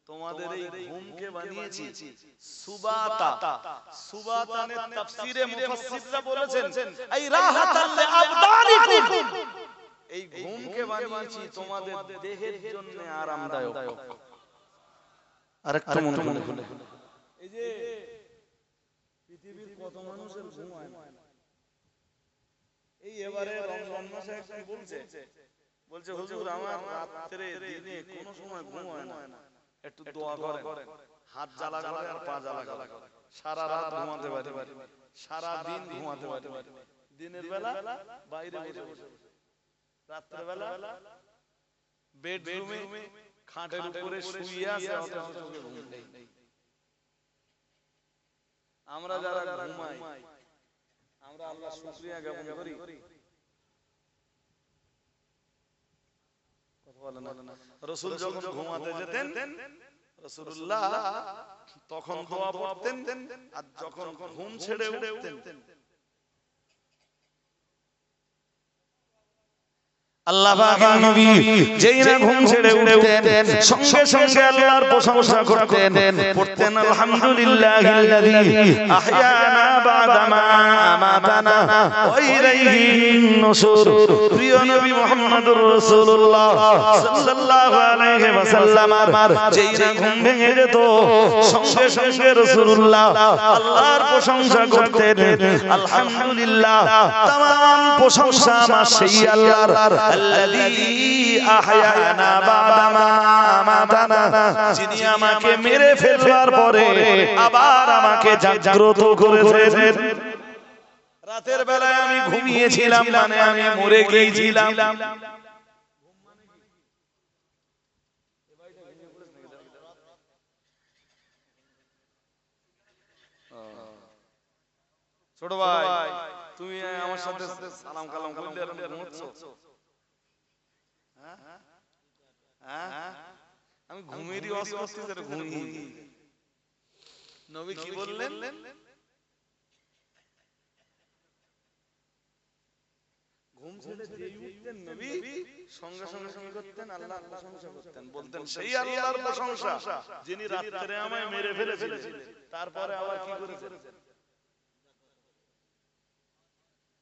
তোমাদের এই ঘুমকে বানিয়েছি সুবাতা। সুবাতানের তাফসীরে মুফাসসিররা বলেছেন এই রাহাতাল লিআবদানিকুম, এই ঘুমকে বানিয়েছি তোমাদের দেহের জন্য আরামদায়ক। আরেকটু মন খুলে। এই যে পৃথিবীর কত মানুষের ঘুম হয় না, এই এবারে রমজান মাসে একজন বলছে হুজুর আমার রাতে দিনে কোনো সময় ঘুম হয় না, একটু দোয়া করেন। হাত জ্বালা করে আর পা জ্বালা করে, সারা রাত ঘুমাতে পারি, সারা দিন ঘুমাতে পারি। দিনের বেলা বাইরে বসে, রাতের বেলা বেডরুমে খাটের উপরে শুয়ে আছে, অথচ চোখে ঘুম নেই। আমরা যারা ঘুমাই, আমরা আল্লাহর শুকরিয়া জ্ঞাপন করি। রাসূল যখন ঘুমাতে যেতেন, রাসূলুল্লাহ তখন দোয়া পড়তেন, আর যখন ঘুম ছেড়ে উঠতেন আল্লাহ পাকের নবী যেই না ঘুম ছেড়ে উঠতেন, সঙ্গে সঙ্গে আল্লাহর প্রশংসা করতেন, পড়তেন আলহামদুলিল্লাহিল্লাযী আহয়ানা বা'দা মা আমাতানা ওয়া ইলাইহিন নুশুর। প্রিয় নবী মুহাম্মদুর রাসূলুল্লাহ সাল্লাল্লাহু আলাইহি ওয়াসাল্লাম যেই না ঘুম ভেঙে যেত, সঙ্গে সঙ্গে রাসূলুল্লাহ আল্লাহর প্রশংসা করতেন, আলহামদুলিল্লাহ, तमाम প্রশংসা আমার সেই আল্লাহর, আল্লাযী আহয়ানা বা'দা মা আমাতানা, যিনি আমাকে মেরে ফেলবার পরে আবার আমাকে জাগ্রত করেছেন। রাতের বেলায় আমি ঘুমিয়েছিলাম মানে আমি মরে গিয়েছিলাম। ছোট ভাই, তুমি আমার সাথে সালাম কালাম করলে আর ঘুমোচ্ছো? আমি ঘুমেরই ওয়াজ করতেছি, ঘুমিয়ে। নবী কি বললেন? ঘুম ছেড়ে যেই উঠতেন নবী, সঙ্গে সঙ্গে কি করতেন? আল্লাহর প্রশংসা করতেন, বলতেন সেই আল্লাহর প্রশংসা যিনি রাতে আমায় মেরে ফেলেছিলেন, তারপরে আবার কি করেছেন?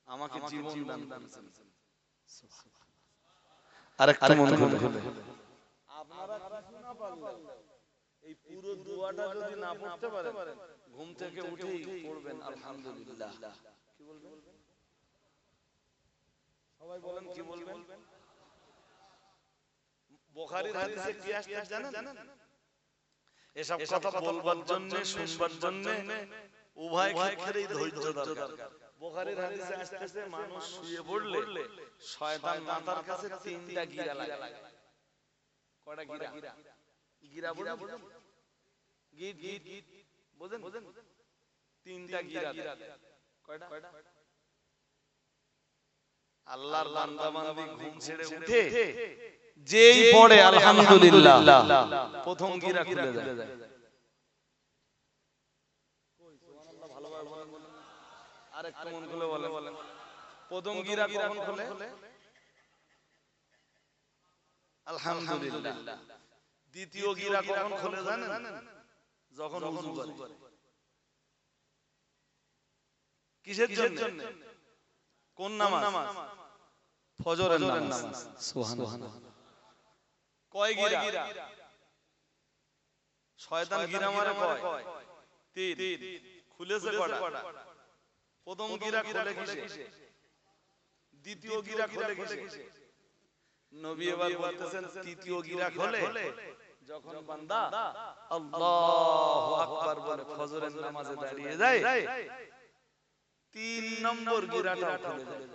আমাকে জীবন দান করেছেন। আরেকটু মন খুলে। আপনারা কিছু না পারলে এই পুরো দোয়াটা যদি না পড়তে পারেন, ঘুম থেকে উঠেই পড়বেন আলহামদুলিল্লাহ। কি বলবেন সবাই? বলেন কি বলবেন? বুখারীর হাদিসে কি আসছে জানেন? এসব কথা বলবার জন্য শুনবার জন্য উভয় ক্ষেত্রেই ধৈর্য দরকার। বুখারীর হাদিসে আসছে মানুষ শুয়ে পড়লে শয়তান মাথার কাছে তিনটা গিরা লাগে। কয়টা গিরা? গিরা বুঝেন? গিট বুঝেন? তিনটা গিরা দেয়। কয়টা? আল্লাহর বান্দা বান্দি ঘুম ছেড়ে উঠে যেই পড়ে আলহামদুলিল্লাহ প্রথম গিরা খুলে যায়। আরেকটু মন খুলে বলেন প্রথম গিরা কখন খুলে? আলহামদুলিল্লাহ। দ্বিতীয় গিরা কখন খুলে জানেন? যখন ওযু করে। কিসের জন্য? কোন নামাজ? ফজরের নামাজ। সুবহানাল্লাহ। কয় গিরা? শয়তান গিরা মারে কয়? তিন। খুলেছে কয়টা? প্রথম গিরা খুলে কিসে? দ্বিতীয় গিরা খুলে কিসে? নবী এবার বলতেছেন তৃতীয় গিরা খুলে যখন বান্দা আল্লাহু আকবার বলে ফজরের নামাজে দাঁড়িয়ে যায়, 3 নম্বর গিরাটা খুলে যায়।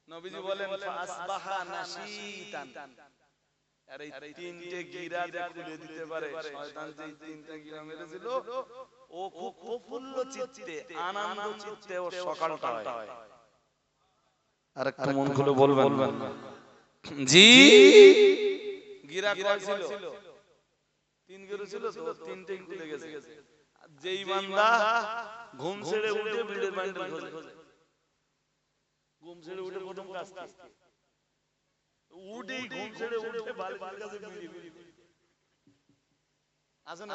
নবীজি বলেন ফাসবাহা নাশীতান। আর এই তিনটে গিরা যে খুলে দিতে পারে, শয়তান যে তিনটে গিরা মেরেছিল ও খুব প্রফুল্ল চিত্তে আনন্দ চিত্তে ও সকালটা হয়। আরেকটু মন খুলে বলবেন জি। গিরা কয় ছিল? 3 গিরা ছিল তো, তিনটেই খুলে গেছে। যেই বান্দা ঘুম ছেড়ে উঠে বিড়ির বান্ডেল খোঁজে, ঘুম ছেড়ে উঠে প্রথম কাজ কি? উঠেই ঘুম ছেড়ে উঠে বালিশের কাছে বিড়ি আছে না?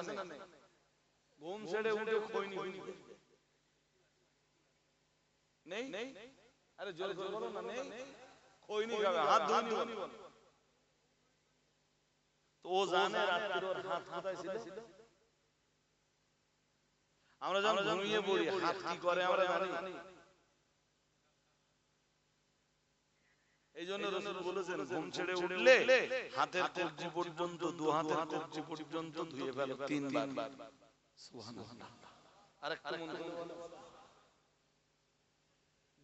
ঘুম ছেড়ে উঠে খৈনি নেই? আরে জোরে জোরে বলো না। নেই? খৈনি খাবে, হাত ধুইনি বলো। তো ও জানে রাত্রে ওর হাত কোথায় ছিল? আমরা যখন ঘুমিয়ে পড়ি হাত কি করে আমরা জানি। এই জন্য রাসূল বলেছেন ঘুম ছেড়ে উঠলে হাতের কবজি পর্যন্ত, দু হাতের কবজি পর্যন্ত ধুয়ে ফেলো 3 বার। সুবহানাল্লাহ। আরেকটু মন করে বলো।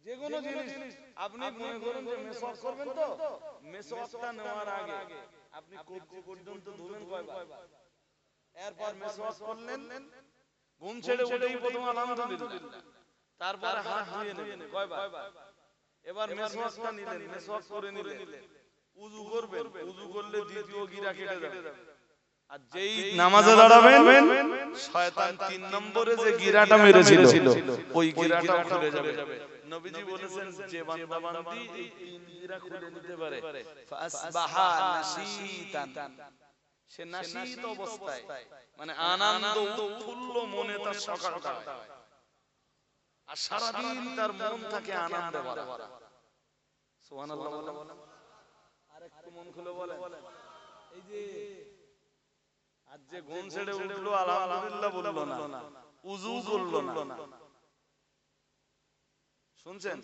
যে কোনো জিনিস আপনি মনে করেন যে মেসওয়াক করবেন, তো মেসওয়াকটা নেওয়ার আগে আপনি কবজি পর্যন্ত ধুবেন কয়বার? এরপর মেসওয়াক করলেন, ঘুম ছেড়ে উঠেই প্রথম আলহামদুলিল্লাহ, তারপর হাত ধুয়ে নেবেন কয়বার? এবার মেসওয়াকটা নিলেন, মেসওয়াক করে নিলেন, উযু করবেন, উযু করলে দ্বিতীয় গিরা কেটে যাবে। আর যেই নামাজে দাঁড়াবেন শয়তান 3 নম্বরে যে গিরাটা মেরেছিল ওই গিরাটাও খুলে যাবে। নবীজি বলেছেন যে বান্দা বান্দি এই 3 গিরা খুলে নিতে পারে ফাসবাহা নাশীতান, সে নাশীত অবস্থায় মানে আনন্দ উৎফুল্ল মনে তার সকালটা হয়। আর সারা দিন তার মন থাকে আনন্দে ভরা। সুবহানাল্লাহ বলেন। আরেকটু মন খুলে বলেন এই যে আজ যে ঘুম ছেড়ে উঠলো আলহামদুলিল্লাহ বললো না, উযু করলো না, শুনছেন?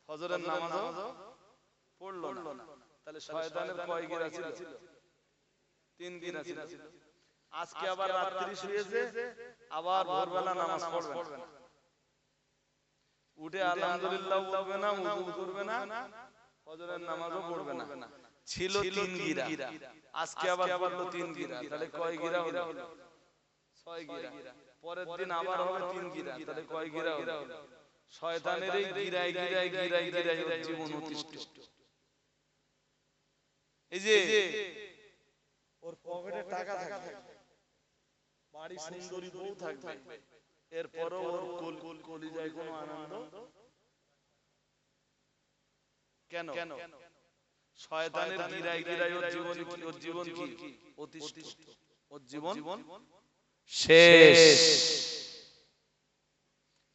ফজরের নামাজও পড়লো না, তাহলে শয়তানের কয় গিরা ছিল? 3 গিরা ছিল। আজকে আবার রাত্রি শুয়েছে, আবার ভোরবেলা নামাজ পড়বে না, উঠে আলহামদুলিল্লাহ বলবে না, উযু করবে না, ফজরের নামাজও পড়বে না। ছিল 3 গিরা, আজকে আবার পড়লো 3 গিরা, তাহলে কয় গিরা হলো? 6 গিরা। পরের দিন আবার হবে 3 গিরা, তাহলে কয় গিরা হলো? শয়তানের এই গিরায় গিরায় গিরায় গিরায় ওর জীবন অতিষ্ঠ। এই যে ওর পকেটে টাকা থাকবে, বাড়ি সুন্দরী বউ থাকবে, এরপরও ওর কলিজায় কোনো আনন্দ কেন? শয়তানের গিরায় গিরায় ওর জীবন কি অতিষ্ঠ, ওর জীবন শেষ।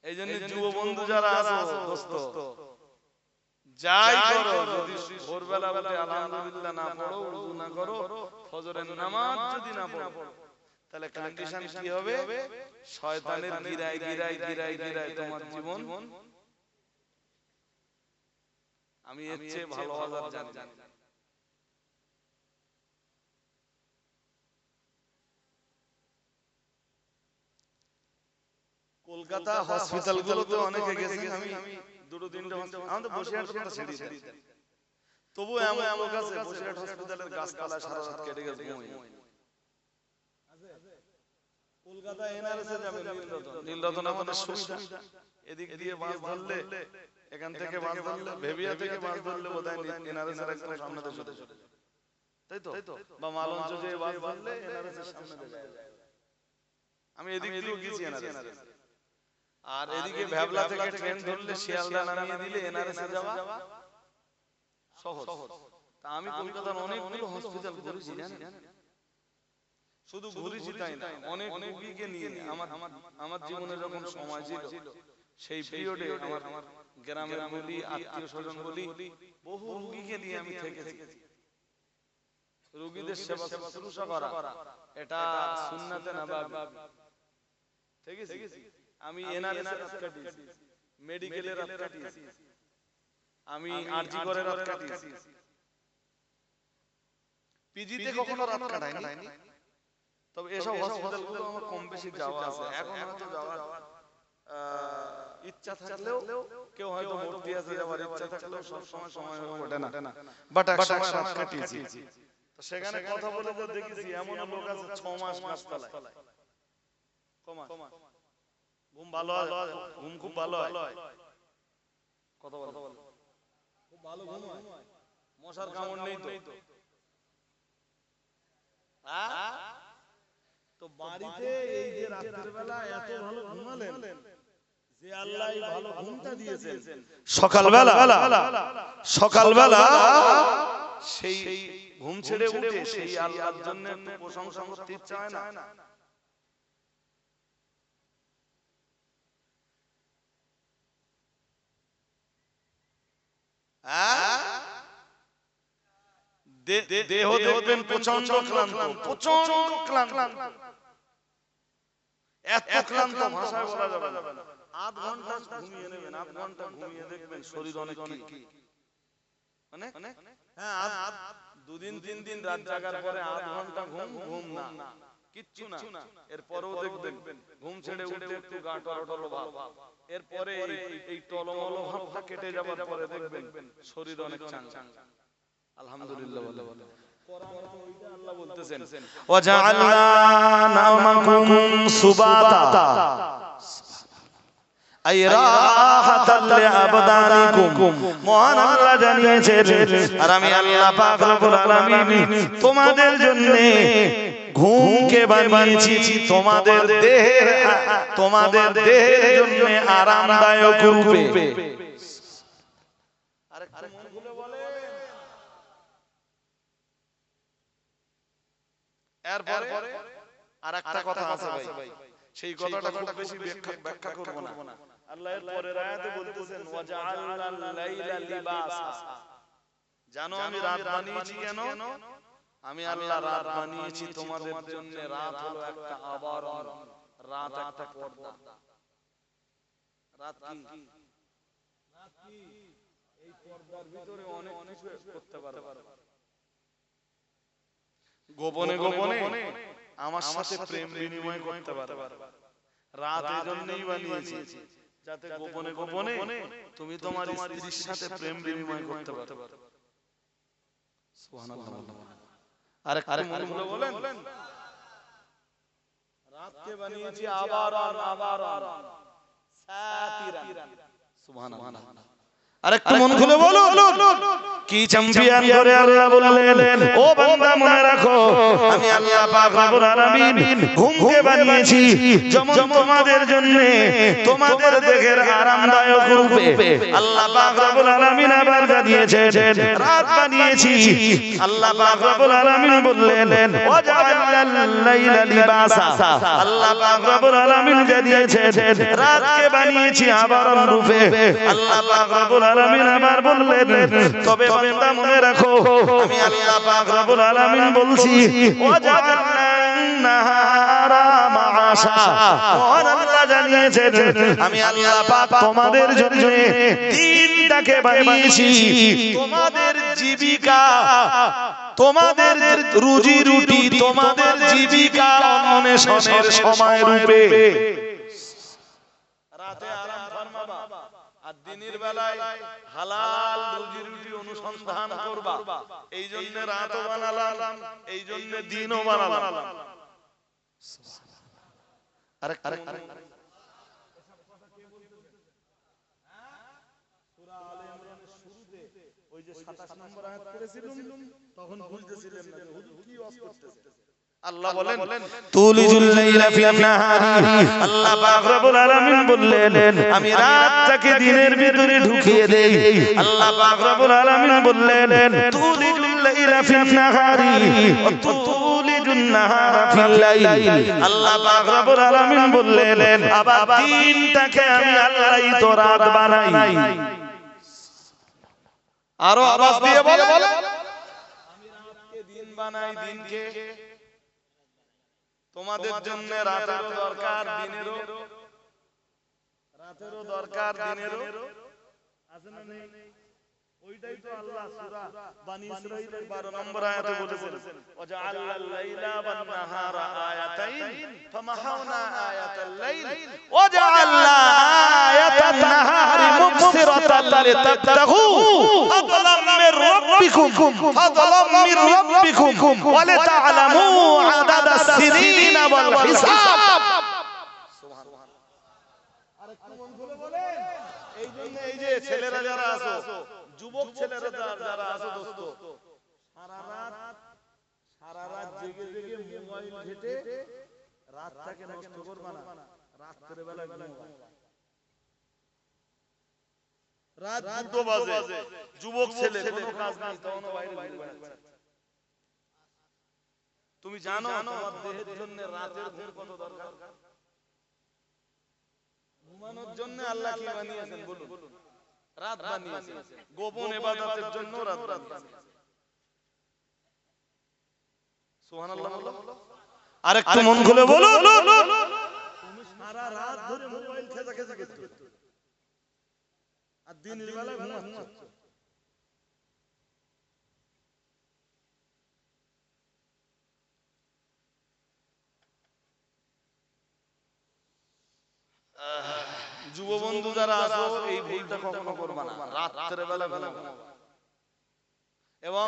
এই জন্য যুব বন্ধু যারা আছো দোস্ত, যাই করো, যদি ভোরবেলা উঠে আলহামদুলিল্লাহ না পড়ো, উযু না করো, ফজরের নামাজ যদি না পড়ো, তাহলে কন্ডিশন কি হবে? শয়তানের গিরায় গিরায় গিরায় গিরায় তোমার জীবন, আমি এর চেয়ে ভালো হাজার জানি। কলকাতা হসপিটাল গুলোতে অনেকে গেছেন, আমি দুটো তিনটা আমাদের বসিরহাট কথা ছেড়ে দিই, তবু এমন লোক আছে বসিরহাট হসপিটালের গাছপালা সারা রাত কেটে গেছে ঘুমিয়ে। কলকাতা এনআরএস এ যাবে নীলরতন আমাদের সুবিধা, এদিক দিয়ে বাস ধরলে, এখান থেকে বাস ধরলে, ভেবিয়া থেকে বাস ধরলে বোধহয় এনআরএস এর একদম সামনে দিয়ে চলে যাবে, তাই তো? বা মালঞ্চ যে বাস ধরলে এনআরএস এর সামনে দিয়ে যায়। আমি এদিক দিয়েও গেছি এনআরএস, আর এদিকে ভ্যাবলা থেকে ট্রেন ধরলে শিয়ালদা নামিয়ে দিলে এনআরএস এ যাওয়া সহজ। তা আমি কলকাতার অনেকগুলো হসপিটাল ঘুরেছি, জানেন? শুধু ঘুরেছি তাই না, অনেক রোগীকে নিয়ে আমার জীবনে যখন সময় ছিল সেই পিরিয়ডে আমার গ্রামের বলি, আত্মীয় স্বজন বলি, বহু রোগীকে নিয়ে আমি থেকেছি। রোগীদের সেবা শুশ্রূষা করা এটা সুন্নাতে নবাবী, ঠিক আছে? আমি এনআরএস এর রাত কাটিয়েছি, মেডিকেলের রাত কাটিয়েছি, আমি আরজি করে রাত কাটিয়েছি, পিজিতে কখনো রাত কাটাইনি। তবে এসব হসপিটালগুলো আমার কম বেশি যাওয়া আছে, এখন হয়তো যাওয়ার ইচ্ছা থাকলেও কেউ হয়তো ভর্তি আছে, যাওয়ার ইচ্ছা থাকলেও সব সময় সময় হয়ে ওঠে না, বাট একসময় রাত কাটিয়েছি। তো সেখানে কথা বলে তো দেখেছি এমন লোক আছে 6 মাস গাছতলায়, ঘুম ভালো হয়, ঘুম খুব ভালো হয়, কথা বলে খুব ভালো ঘুম হয়, মশার কামড় নেই তো। তো বাড়িতে এই যে রাতের বেলা এত ভালো ঘুমালেন, যে আল্লাহ ভালো ঘুমটা দিয়েছেন, সকালবেলা সেই ঘুম ছেড়ে উঠে সেই আল্লাহর জন্য একটু প্রশংসা করতে ইচ্ছা হয় না? দেহ দেখবেন প্রচন্ড ক্লান্ত, এত ক্লান্ত ভাষায় বলা যাবে না। 8 ঘন্টা ঘুমিয়ে নেবেন, 8 ঘন্টা ঘুমিয়ে দেখবেন শরীর অনেক কি মানে, হ্যাঁ, 2 দিন 3 দিন রাত জাগার পরে 8 ঘন্টা ঘুম না, কিচ্ছু না, এরপরেও দেখবেন ঘুম ছেড়ে উঠে একটু গা টলটলো ভাব, এরপরে এই টলমলো ভাবটা কেটে যাবার পরে দেখবেন শরীর অনেক চাঙ্গা। আলহামদুলিল্লাহ বলে আল্লাহ বলতেছেন ওয়াজআলনা নামাকুম সুবাতা আই রাহাতাল লিআবদানিকুম, মহান আল্লাহ জানিয়েছেন আর আমি আল্লাহ পাক রব্বুল আলামিন তোমাদের জন্য ঘুমকে বানিয়েছি তোমাদের দেহের জন্য আরামদায়ক রূপে। এরপরে আরেকটা কথা আছে ভাই, সেই কথাটা খুব বেশি ব্যাখ্যা করব না। আল্লাহ এর পরের আয়াতে বলতেছেন ওয়াজআলনাল লাইলা লিবাসা, জানো আমি রাত বানিয়েছি কেন? আমি আল্লাহ রাত বানিয়েছি তোমাদের জন্য। রাত হলো একটা আবরণ, রাত একটা পর্দা। রাত কি? এই পর্দার ভিতরে অনেক কিছু করতে পারবে, গোপনে আমার সাথে প্রেম বিনিময় করতে পারবে। রাত এজন্যই বানিয়েছি যাতে গোপনে তুমি তোমার স্ত্রীর সাথে প্রেম বিনিময় করতে পারো। সুবহানাল্লাহ। আরেকটু মনে বলেন, রাতকে বানিয়েছি আবারণ সাতিরান। সুবহানাল্লাহ। আরেকটু মন খুলে বলো, কি চ্যাম্পিয়ন করে আল্লাহ বললেন, ও বান্দা মনে রাখো আমি আল্লাহ পাক রব্বুল আলামিন ঘুমকে বানিয়েছি যেমন তোমাদের জন্য তোমাদের দেহের আরামদায়ক রূপে। আল্লাহ পাক রব্বুল আলামিন আবার জানিয়েছেন রাত বানিয়েছি। আল্লাহ পাক রব্বুল আলামিন বললেন ওয়াজআলনাল লাইলা লিবাসা, আল্লাহ পাক রব্বুল আলামিন জানিয়েছেন রাতকে বানিয়েছি আবরণ রূপে। আল্লাহ পাক রব্বুল আলামিন আবার বললেন তবে বান্দা মনে রাখো আমি আল্লাহ পাক রব্বুল আলামিন বলছি ওয়াজআলনান নাহারা মাআশা, মহান আল্লাহ জানিয়েছেন আমি আল্লাহ পাক তোমাদের জন্য দিনটাকে বানিয়েছি তোমাদের জীবিকা, তোমাদের রুজি রুটি, তোমাদের জীবিকা অন্বেষণের সময় রূপে। দিনের বেলায় হালাল রুজি রুটি অনুসন্ধান করবা, এই জন্য রাতও বানালাম, এই জন্য দিনও বানালাম। আরেকটা সূরা আলে ইমরানের শুরুতে ওই যে 27 নম্বর আয়াত পড়েছিলাম, তখন বুঝতেছিলেন না যে হুজুর কি ওয়াজ করতেছে। আল্লাহ বলেন তুলিজুল লাইলা ফিন নাহারি, আল্লাহ পাক রব্বুল আলামিন বললেন আমি রাতটাকে দিনের ভিতরে ঢুকিয়ে দেই। আল্লাহ পাক রব্বুল আলামিন বললেন তুলিজুল লাইলা ফিন নাহারি ওয়া তুলিজুন নাহারা ফিল লাইল। আল্লাহ পাক রব্বুল আলামিন বললেন আবার দিনটাকে আমি আল্লাহই তো রাত বানাই। আরো আওয়াজ দিয়ে বলে আমি রাতকে দিন বানাই, দিনকে তোমাদের জন্য রাতেরও দরকার দিনেরও, রাতেরও দরকার দিনেরও আছে না নেই? ওইটাই তো আল্লাহ সূরা বনী ইসরাঈলের 12 নম্বর আয়াতে বলেছেন ওয়াজআলাল লাইলা ওয়ান নাহারা আয়াতাইন ফামাহাওনা আয়াতাল লাইল ওয়াজআলনা আয়াতান নাহারি মুবসিরাতাল লিতাবতাগু ফাদলাম মির রাব্বিকুম ওয়া লিতা'লামু আদাদাস সিনিনা ওয়াল হিসাব। সুবহানাল্লাহ। আরেকটু মন খুলে বলেন, এই জন্য এই যে ছেলেরা যারা আছো, যুবক ছেলেরা যারা আছো দোস্ত, সারা রাত জেগে জেগে মোবাইল ঘেটে রাতটাকে নষ্ট করবা না। রাতের বেলা রাত 2 বাজে, যুবক ছেলে কোনো কাজ নাই, তখন বাইরে ঘুরে বেড়াচ্ছে। তুমি জানো তোমার দেহের জন্য রাতের ঘুম কত দরকার? ঘুমানোর জন্য আল্লাহ কি বানিয়েছেন বলুন? রাত বানিয়েছেন, গোপন ইবাদতের জন্য রাত বানিয়েছেন। সুবহানাল্লাহ। আরেকটু মন খুলে বলো, তুমি সারা রাত ধরে মোবাইল খেজা খেজা করছো আর দিনের বেলা ঘুমাচ্ছো। যুব বন্ধু যারা আছো এই ভুলটা কখনো করবা না। রাতের বেলা ঘুমাবা এবং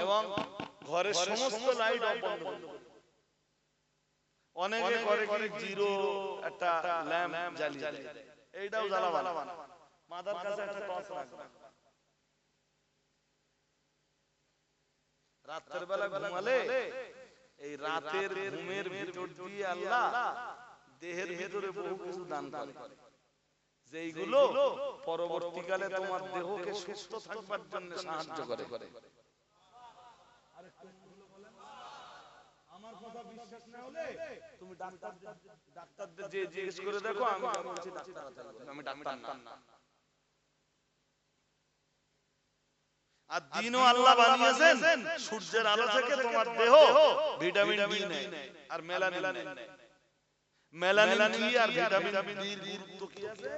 ঘরের সমস্ত লাইট অফ বন্ধ করবে। অনেকে করে কি জিরো একটা ল্যাম্প জ্বালিয়ে দেয়, এইটাও জ্বালাবা না। মাথার কাছে একটা টর্চ রাখবা। রাতের বেলা ঘুমালে এই রাতের ঘুমের ভিতর দিয়ে আল্লাহ দেহের ভিতরে বহু কিছু দান করে, যেইগুলো পরবর্তীকালে তোমার দেহকে সুস্থ থাকবার জন্য সাহায্য করে। আমার কথা বিশ্বাস না হলে তুমি ডাক্তারদের যে জিজ্ঞেস করে দেখো, আমি বলছি ডাক্তার আছে, আমি ডাক্তার না। আর দিনও আল্লাহ বানিয়েছেন সূর্যের আলো থেকে তোমার দেহ ভিটামিন ডি নেয় আর মেলানিন নেয়। মেলানিন কি আর ভিটামিন ডি এর গুরুত্ব কি আছে?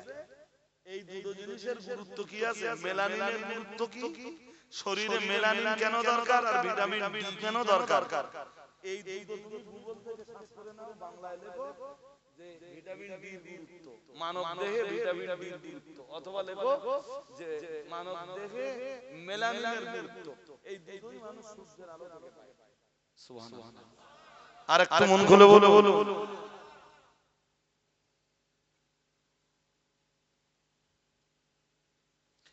এই দুটো জিনিসের গুরুত্ব কি আছে? মেলানিনের গুরুত্ব কি, শরীরে মেলানিন কেন দরকার আর ভিটামিন ডি কেন দরকার, এই দুটো তুমি গুগল থেকে সার্চ করে নাও, বাংলায় লেখো যে ভিটামিন ডি এর গুরুত্ব, মানব দেহে ভিটামিন ডি এর গুরুত্ব, অথবা লেখো যে মানব দেহে মেলানিনের গুরুত্ব। এই দুটোই মানুষ সূর্যের আলো থেকে পায়। সুবহানাল্লাহ। আরেকটু মন খুলে বলো।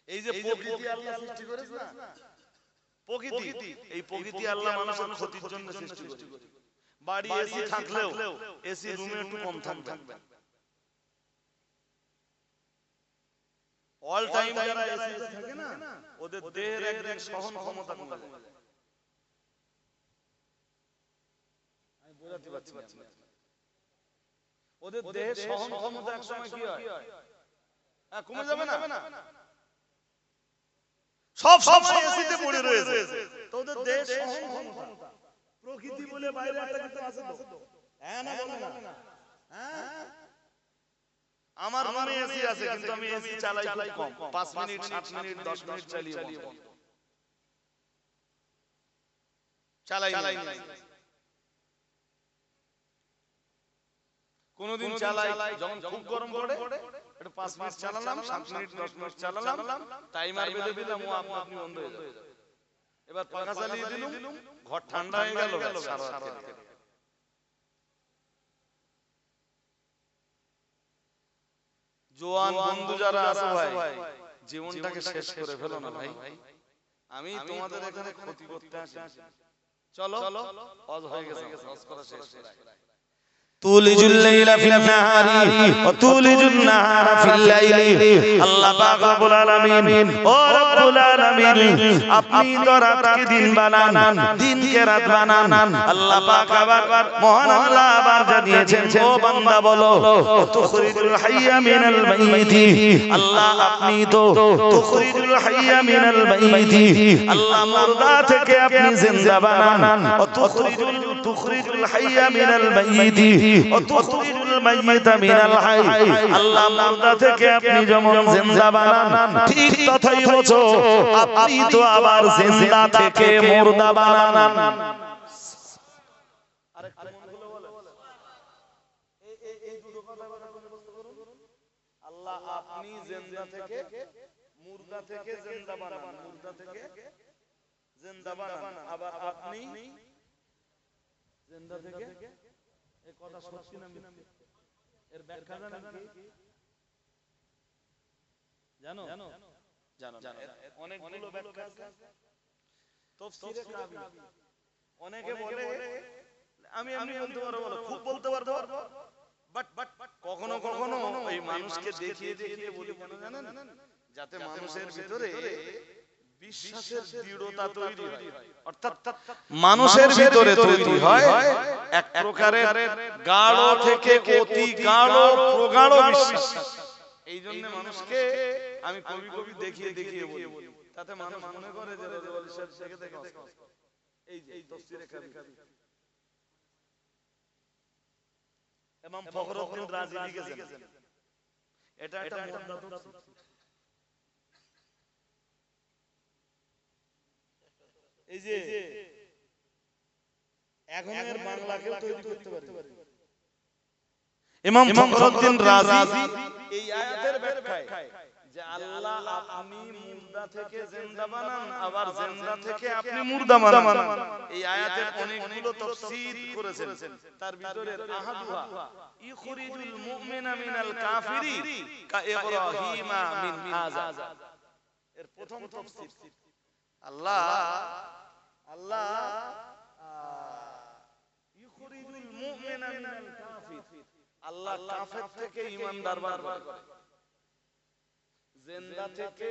এই যে প্রকৃতি আল্লাহ সৃষ্টি করেছে না, প্রকৃতি, এই প্রকৃতি আল্লাহ মানুষের ক্ষতির জন্য সৃষ্টি করেছে। বাড়ি এসি থাকলেও এসি রুমে একটু কম থাকবে। অল টাইম যারা এসি থাকে না, ওদের দেহের একদিন সহন ক্ষমতা কমে যায়। আমি বোঝাতে পারছি না, ওদের দেহের সহন ক্ষমতা একসময় কি হয়? কমে যাবে না? সব সময় এসিতে পড়ে রয়েছে, তো ওদের দেহের সহন ক্ষমতা, প্রকৃতি বলে বাইরে একটা কিছু আছে তো, হ্যাঁ না বলে না? হ্যাঁ, আমার রুমে এসি আছে কিন্তু আমি এসি চালাই খুব কম, 5 মিনিট 7 মিনিট 10 মিনিট চালিয়ে চালাই। কোনদিন চালাই যখন খুব গরম পড়ে একটু 5 মিনিট চালালাম, 7 মিনিট 10 মিনিট চালালাম, টাইমার বেঁধে দিলাম, ও আপনি বন্ধ হয়ে যাবে। এবার পাখা চালিয়ে দিলাম, ঘর ঠান্ডা হয়ে গেল, সারা রাত খেতে। জোয়ান বন্ধু যারা আছে ভাই, জীবনটাকে শেষ করে ফেলো না ভাই। আমি তোমাদের এখানে ক্ষতি করতে আসি। চলো অজ হয়ে গেছে, অজ করা শেষ। তুলিজুল লাইলা ফিন নাহারি ওয়া তুলিজুন নাহারা ফিল লাইলি। আল্লাহ পাক রব্বুল আলামিন, ও রব্বুল আলামিন, আপনি তো রাতকে দিন বানান, দিনকে রাত বানান। আল্লাহ পাক আবার মহান আল্লাহ আবার জানিয়েছেন, ও বান্দা বলো, তুখরিজুল হাইয়া মিনাল মাইয়িতি। আল্লাহ আপনি তো তুখরিজুল হাইয়া মিনাল মাইয়িতি, আল্লাহ মুর্দা থেকে আপনি জিন্দা বানান। ও তুখরিজুল হাইয়া মিনাল মাইয়িতি তুখরিজুল মাইয়িতা মিনাল হাই। আল্লাহ মুর্দা থেকে আপনি যেমন জিন্দা বানান, ঠিক তথাই বলছো আপনি তো আবার জিন্দা থেকে মুর্দা বানান। আরেকটু মন খুলে বলে, এই দুটো কথা মুখস্থ করুন। আল্লাহ আপনি জিন্দা থেকে মুর্দা থেকে জিন্দা বানান, মুর্দা থেকে জিন্দা বানান, আবার আপনি জিন্দা থেকে। এই কথা সত্যি না মিথ্যে? এর ব্যাখ্যা জানেন কি? জানো? অনেকগুলো ব্যাখ্যা আছে তাফসীরে কাবি। অনেকে বলে, আমি বলতে পারবো, খুব বলতে পারবো, বাট কখনো কখনো এই মানুষকে দেখিয়ে বলি কেন জানেন? যাতে মানুষের ভিতরে বিশ্বাসের দৃঢ়তা তৈরি হয়, অর্থাৎ মানুষের ভিতরে তৈরি হয় এক প্রকারের গাঢ় থেকে অতি গাঢ় প্রগাঢ় বিশ্বাস। এই জন্য মানুষকে আমি কবি দেখিয়ে বলি, তাতে মানুষ মনে করে যে রাজওয়াল সাহেব দেখে এই তাফসীরে কাবি। ইমাম ফখরুদ্দীন রাজি লিখেছেন, এটা একটা মুদ্দা তাফসীর। এই যে এখন এর বাংলাকেও তৈরি করতে পারে ইমাম ফখরুদ্দীন রাজি এই আয়াতের ব্যাখ্যায়, যে আল্লাহ আপনি মুর্দা থেকে জিন্দা বানান, আবার জিন্দা থেকে আপনি মুর্দা বানান। এই আয়াতের অনেকগুলো তাফসীর করেছেন, তার ভিতরে আহাদুহা ইখরিজুল মুমিনা মিনাল কাফিরি কা ইব্রাহিমা মিন আযাব। এর প্রথম তাফসীর, আল্লাহ ইখরিজুল মুমিনা মিনাল কাফির, আল্লাহ কাফের থেকে ঈমানদার বার করে, জিন্দা থেকে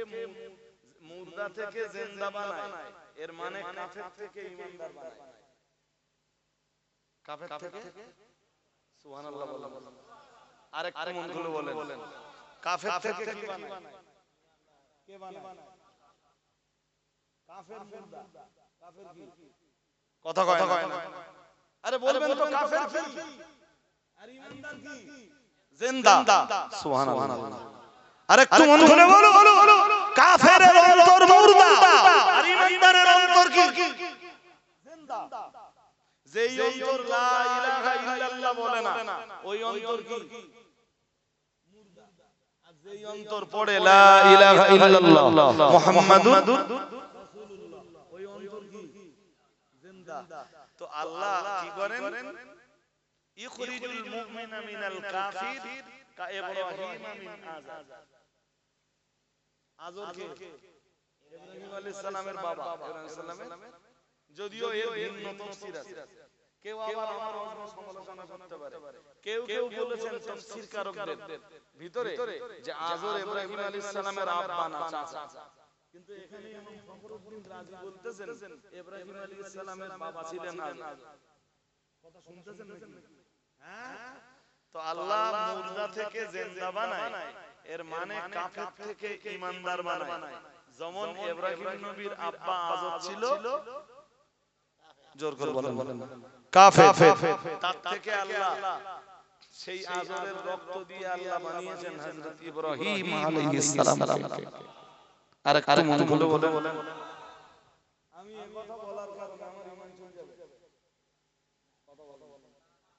মুর্দা থেকে জিন্দা বানায়। এর মানে কাফের থেকে ঈমানদার বানায়, কাফের থেকে সুবহানাল্লাহ বলেন। আরেকটু মন খুলে বলেন, কাফের থেকে কি বানায়? কে বানায়? কাফের মুর্দা, কাফের কি? কথা কয় না। আরে বলবেন তো কাফের কি আর ঈমানদার কি? জিন্দা। সুবহানাল্লাহ। আরেকটু মন খুলে বলো, কাফেরের অন্তর মুর্দা আর ঈমানদারের অন্তর কি? জিন্দা। যেই অন্তর লা ইলাহা ইল্লাল্লাহ বলে না, ওই অন্তর কি? মুর্দা। আর যেই অন্তর পড়ে লা ইলাহা ইল্লাল্লাহ মুহাম্মাদুর রাসূলুল্লাহ, ওই অন্তর কি? জিন্দা। তো আল্লাহ কি করেন? ইখরিজুল মুমিনা মিনাল কাফির কা ইব্রাহিমা মিন আযাব। আযর কে? ইব্রাহিম আলাইহিস সালামের বাবা। ইব্রাহিম সালামের, যদিও এর ভিন্ন তাফসীর আছে, কেউ আবার আমার সমালোচনা করতে পারে। কেউ বলেছেন তাফসীরকারকদের ভিতরে যে আযর ইব্রাহিম আলাইহিস সালামের আব্বা না চাচা। কিন্তু এখানে ইমাম ফখরুদ্দীন রাজি বলতেছেন ইব্রাহিম আলাইহিস সালামের বাবা ছিলেন আযর। কথা শুনতেছেন নাকি? হ্যাঁ। তো আল্লাহ মুর্দা থেকে জিন্দা বানায়, এর মানে কাফের থেকে ঈমানদার বানায়। যেমন ইব্রাহিম নবীর আব্বা আযর ছিল, জোর করে বলেন, কাফের। তার থেকে আল্লাহ সেই আযরের রক্ত দিয়ে আল্লাহ বানিয়েছেন হযরত ইব্রাহিম আলাইহিস সালামকে। আরেকটু মন খুলে বলেন। আমি এই কথা বলার কারণে আমার ঈমান চলে যাবে। কথা বলেন,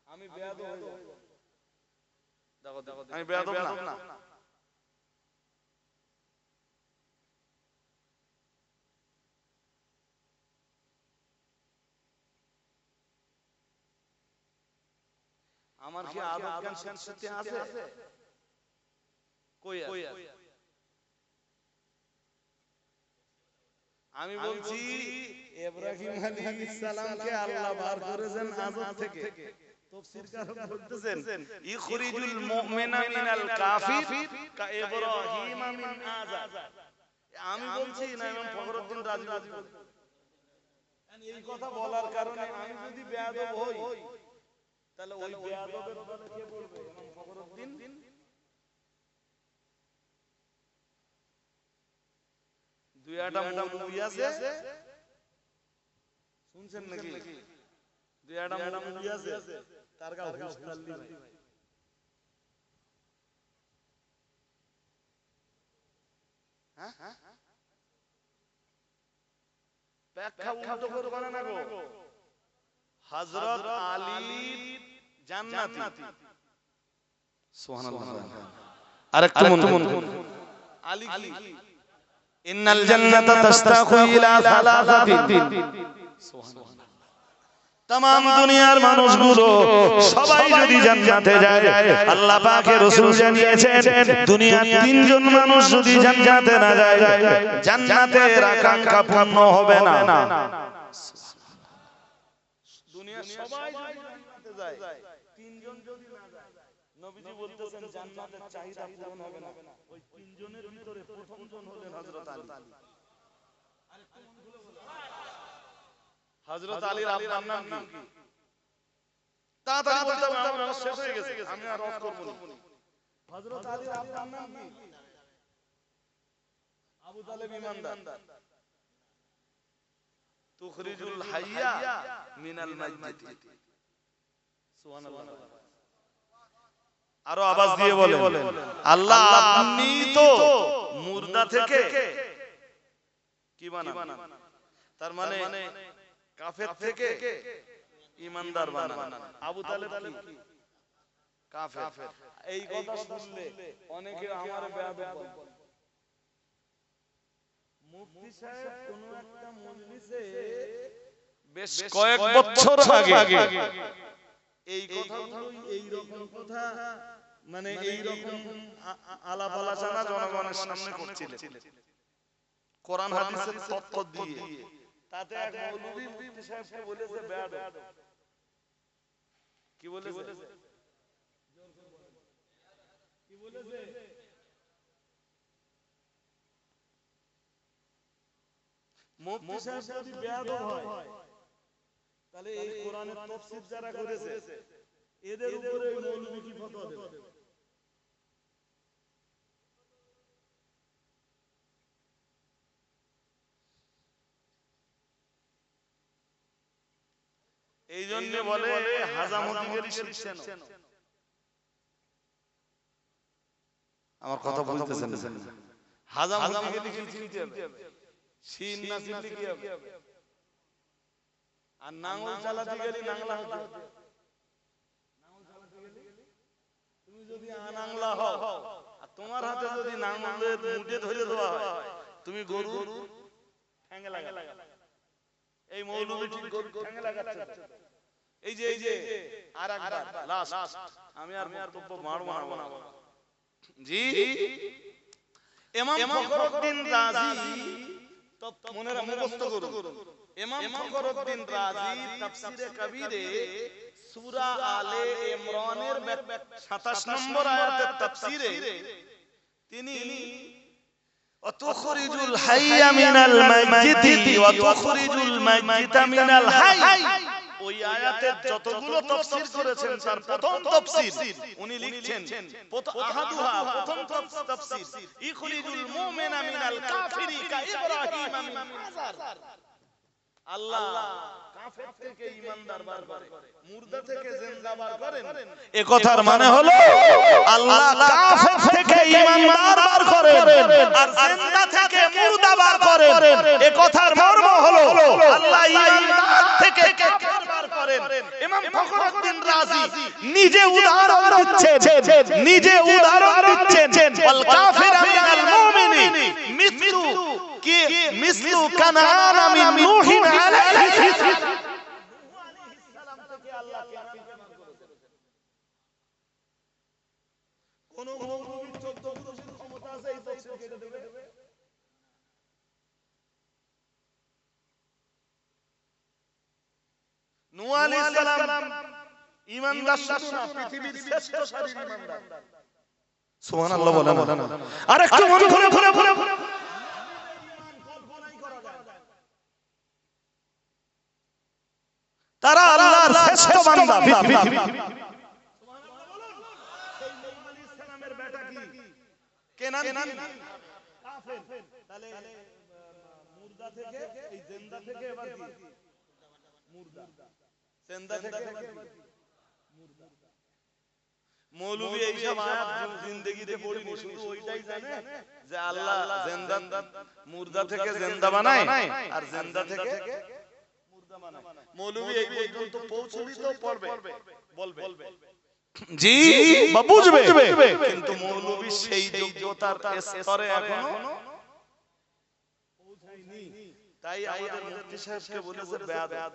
আমি বেয়াদব হয়ে যাব। আমি বেয়াদব না? আমার কি আদব জ্ঞান সংস্কৃতি আছে? কই আছে? আমি বলছি ইব্রাহিম আলাইহিস সালামকে আল্লাহ বার করেছেন আযাব থেকে। তাফসীরকার বলতেছেন ইখরিজুল মুমিনা মিনাল কাফির কা ইব্রাহিম মিন আযাব। আমি বলছি না ইমাম ফখরুদ্দিন রাজি বলতেন। এই কথা বলার কারণে আমি যদি বেয়াদব হই তাহলে ওই বেয়াদবের বলে কে বলবে? ইমাম ফখরুদ্দিন। দুই একটা মুভি আছে শুনছেন নাকি? দুই একটা মুভি আছে তার গা হুস্তাল্লি ভাই। হ্যাঁ ব্যাখ্যা উল্টো করে বলে না গো। হযরত আলী জান্নাতি। সুবহানাল্লাহ। আরেকটু মন আলী কি ইন্নাল জান্নাতা তাশতাকু ইলা সালাসাতিন। সুবহানাল্লাহ। तमाम দুনিয়ার মানুষগুলো সবাই যদি জান্নাতে যায়, আল্লাহ পাকের রাসূল জানিয়েছেন দুনিয়ার তিনজন মানুষ যদি জান্নাতে না যায়, জান্নাতের আকাঙ্ক্ষা পূর্ণ হবে না। দুনিয়ার সবাই যদি জান্নাতে যায়, তিনজন যদি না যায়, নবীজি বলতেছেন জান্নাতের চাহিদা পূরণ হবে না। ওই তিনজনের ভিতরে প্রথম জন হলেন হযরত আলী। হযরত আলীর আব্বার নাম কি? তাড়াতাড়ি বলতে হবে, আমার রস শেষ হয়ে গেছে, আমি আর রস করব না। হযরত আলীর আব্বার নাম কি? আবু তালেব ইমানদার। তুখরিজুল হাইয়া মিনাল মাইয়িত। সুবহানাল্লাহ। আরো আওয়াজ দিয়ে বলেন আল্লাহ আপনি তো মুর্দা থেকে কি বানান? তার মানে কাফের থেকে ঈমানদার বানান। আবু তালেব কি? কাফের। এই কথা শুনলে অনেকে আমারে বেয়াদব বলে। মুফতি সাহেব কোন একটা মজলিসে বেশ কয়েক বছর আগে এই কথাগুলো এই রকম কথা মানে এই রকম আলাপ আলোচনা জনগণের সামনে করছিলেন কোরআন হাদিসের তথ্য দিয়ে। তাতে এক মৌলভী মুফতি সাহেবকে বলেছে বেয়াদব। কি বলেছে? কি বলেছে? মুফতি সাহেব যদি বেয়াদব হয় তাহলে এই কোরআনের তাফসীর যারা করেছে এদের উপরে এই মৌলভী কি ফতোয়া দেবে? এই জন্য বলে হাজামতিগিরি শিখছেন। আমার কথা বলতেছেন হাজামতিগিরি কি চিনতে হবে? শিন না চিনলে কি হবে? আর নাঙ্গল চালাতে গেলে নাংলা হতে হবে। নাঙ্গল চালাতে গেলে তুমি যদি আনাংলা হও আর তোমার হাতে যদি নাঙ্গলের মুঠে ধরে দেওয়া হয় তুমি গরু ঠ্যাঙে লাগা। এই মৌলভী ঠিক গরু ঠ্যাঙে লাগাচ্ছে। এই যে আরেকবার লাস্ট আমি আর বক্তব্য মারবো না জি। ইমাম ফখরুদ্দিন রাজি মনে মুখস্থ করুন। ইমাম ফখরুদ্দিন রাজি তাফসীরে কবীরে সূরা আলে ইমরানের 27 নম্বর আয়াতের তাফসীরে তিনি ওয়াতুখরিজুল হাইয়া মিনাল মাইয়িতি ওয়া তুখরিজুল মাইয়িতা মিনাল হাই, ওই আয়াতের যতগুলো তাফসীর করেছেন তার প্রথম তাফসীর উনি লিখছেন আহাদুহা প্রথম তাফসীর ইখরিজুল মুমিনা মিনাল কাফিরি কা ইব্রাহিম মিন আযার। আল্লাহ কাফের থেকে ঈমানদার বার করে, মুর্দা থেকে জিন্দা বার করেন। এই কথার মানে হলো আল্লাহ কাফের থেকে ঈমানদার বার করেন আর জিন্দা থেকে মুর্দা বার করেন। এই কথার মর্ম হলো আল্লাহ ঈমানদার থেকে কাফের বার করেন। ইমাম ফখরুদ্দিন রাজি নিজে উদাহরণ দিচ্ছেন, নিজে উদাহরণ দিচ্ছেন। ওয়াল কাফিরা মিনাল মুমিনিন মিসলু কানানা মিন নূহিন আলাইহিস সালাম থেকে আল্লাহ কেনান করেছেন। কোন নবীর 14 পুরুষের ক্ষমতা আছে এই তফসীর কেটে দেবে? নূহ আলাইহিস সালাম ঈমানদার শুধু না, পৃথিবীর শ্রেষ্ঠ সারির ঈমানদার। সুবহানাল্লাহ বলেন। আরেকটু মন খুলে তারা আল্লাহর শ্রেষ্ঠ বান্দা। সুবহানাল্লাহ বলুন। সেই নূহ আলাইহিস সালামের বেটা কি? কেনান কাফের। তাহলে মুর্দা থেকে এই জিন্দা থেকে এবার কি? মুর্দা। জিন্দা থেকে এবার কি? মুর্দা। মৌলভী এই সব আয়াত জিন্দেগিতে পড়িনি, শুধু ওইটাই জানে যে আল্লাহ জিন্দা মুর্দা থেকে জিন্দা বানায় আর জিন্দা থেকে মুর্দা বানায়। মৌলভী এই পর্যন্ত পৌঁছলি তো পড়বে, বলবে জি বা বুঝবে, কিন্তু মৌলভী সেই যোগ্যতার স্তরে এখনো পৌঁছায়নি। তাই আমাদের মুফতি সাহেবকে বলেছে বেয়াদব।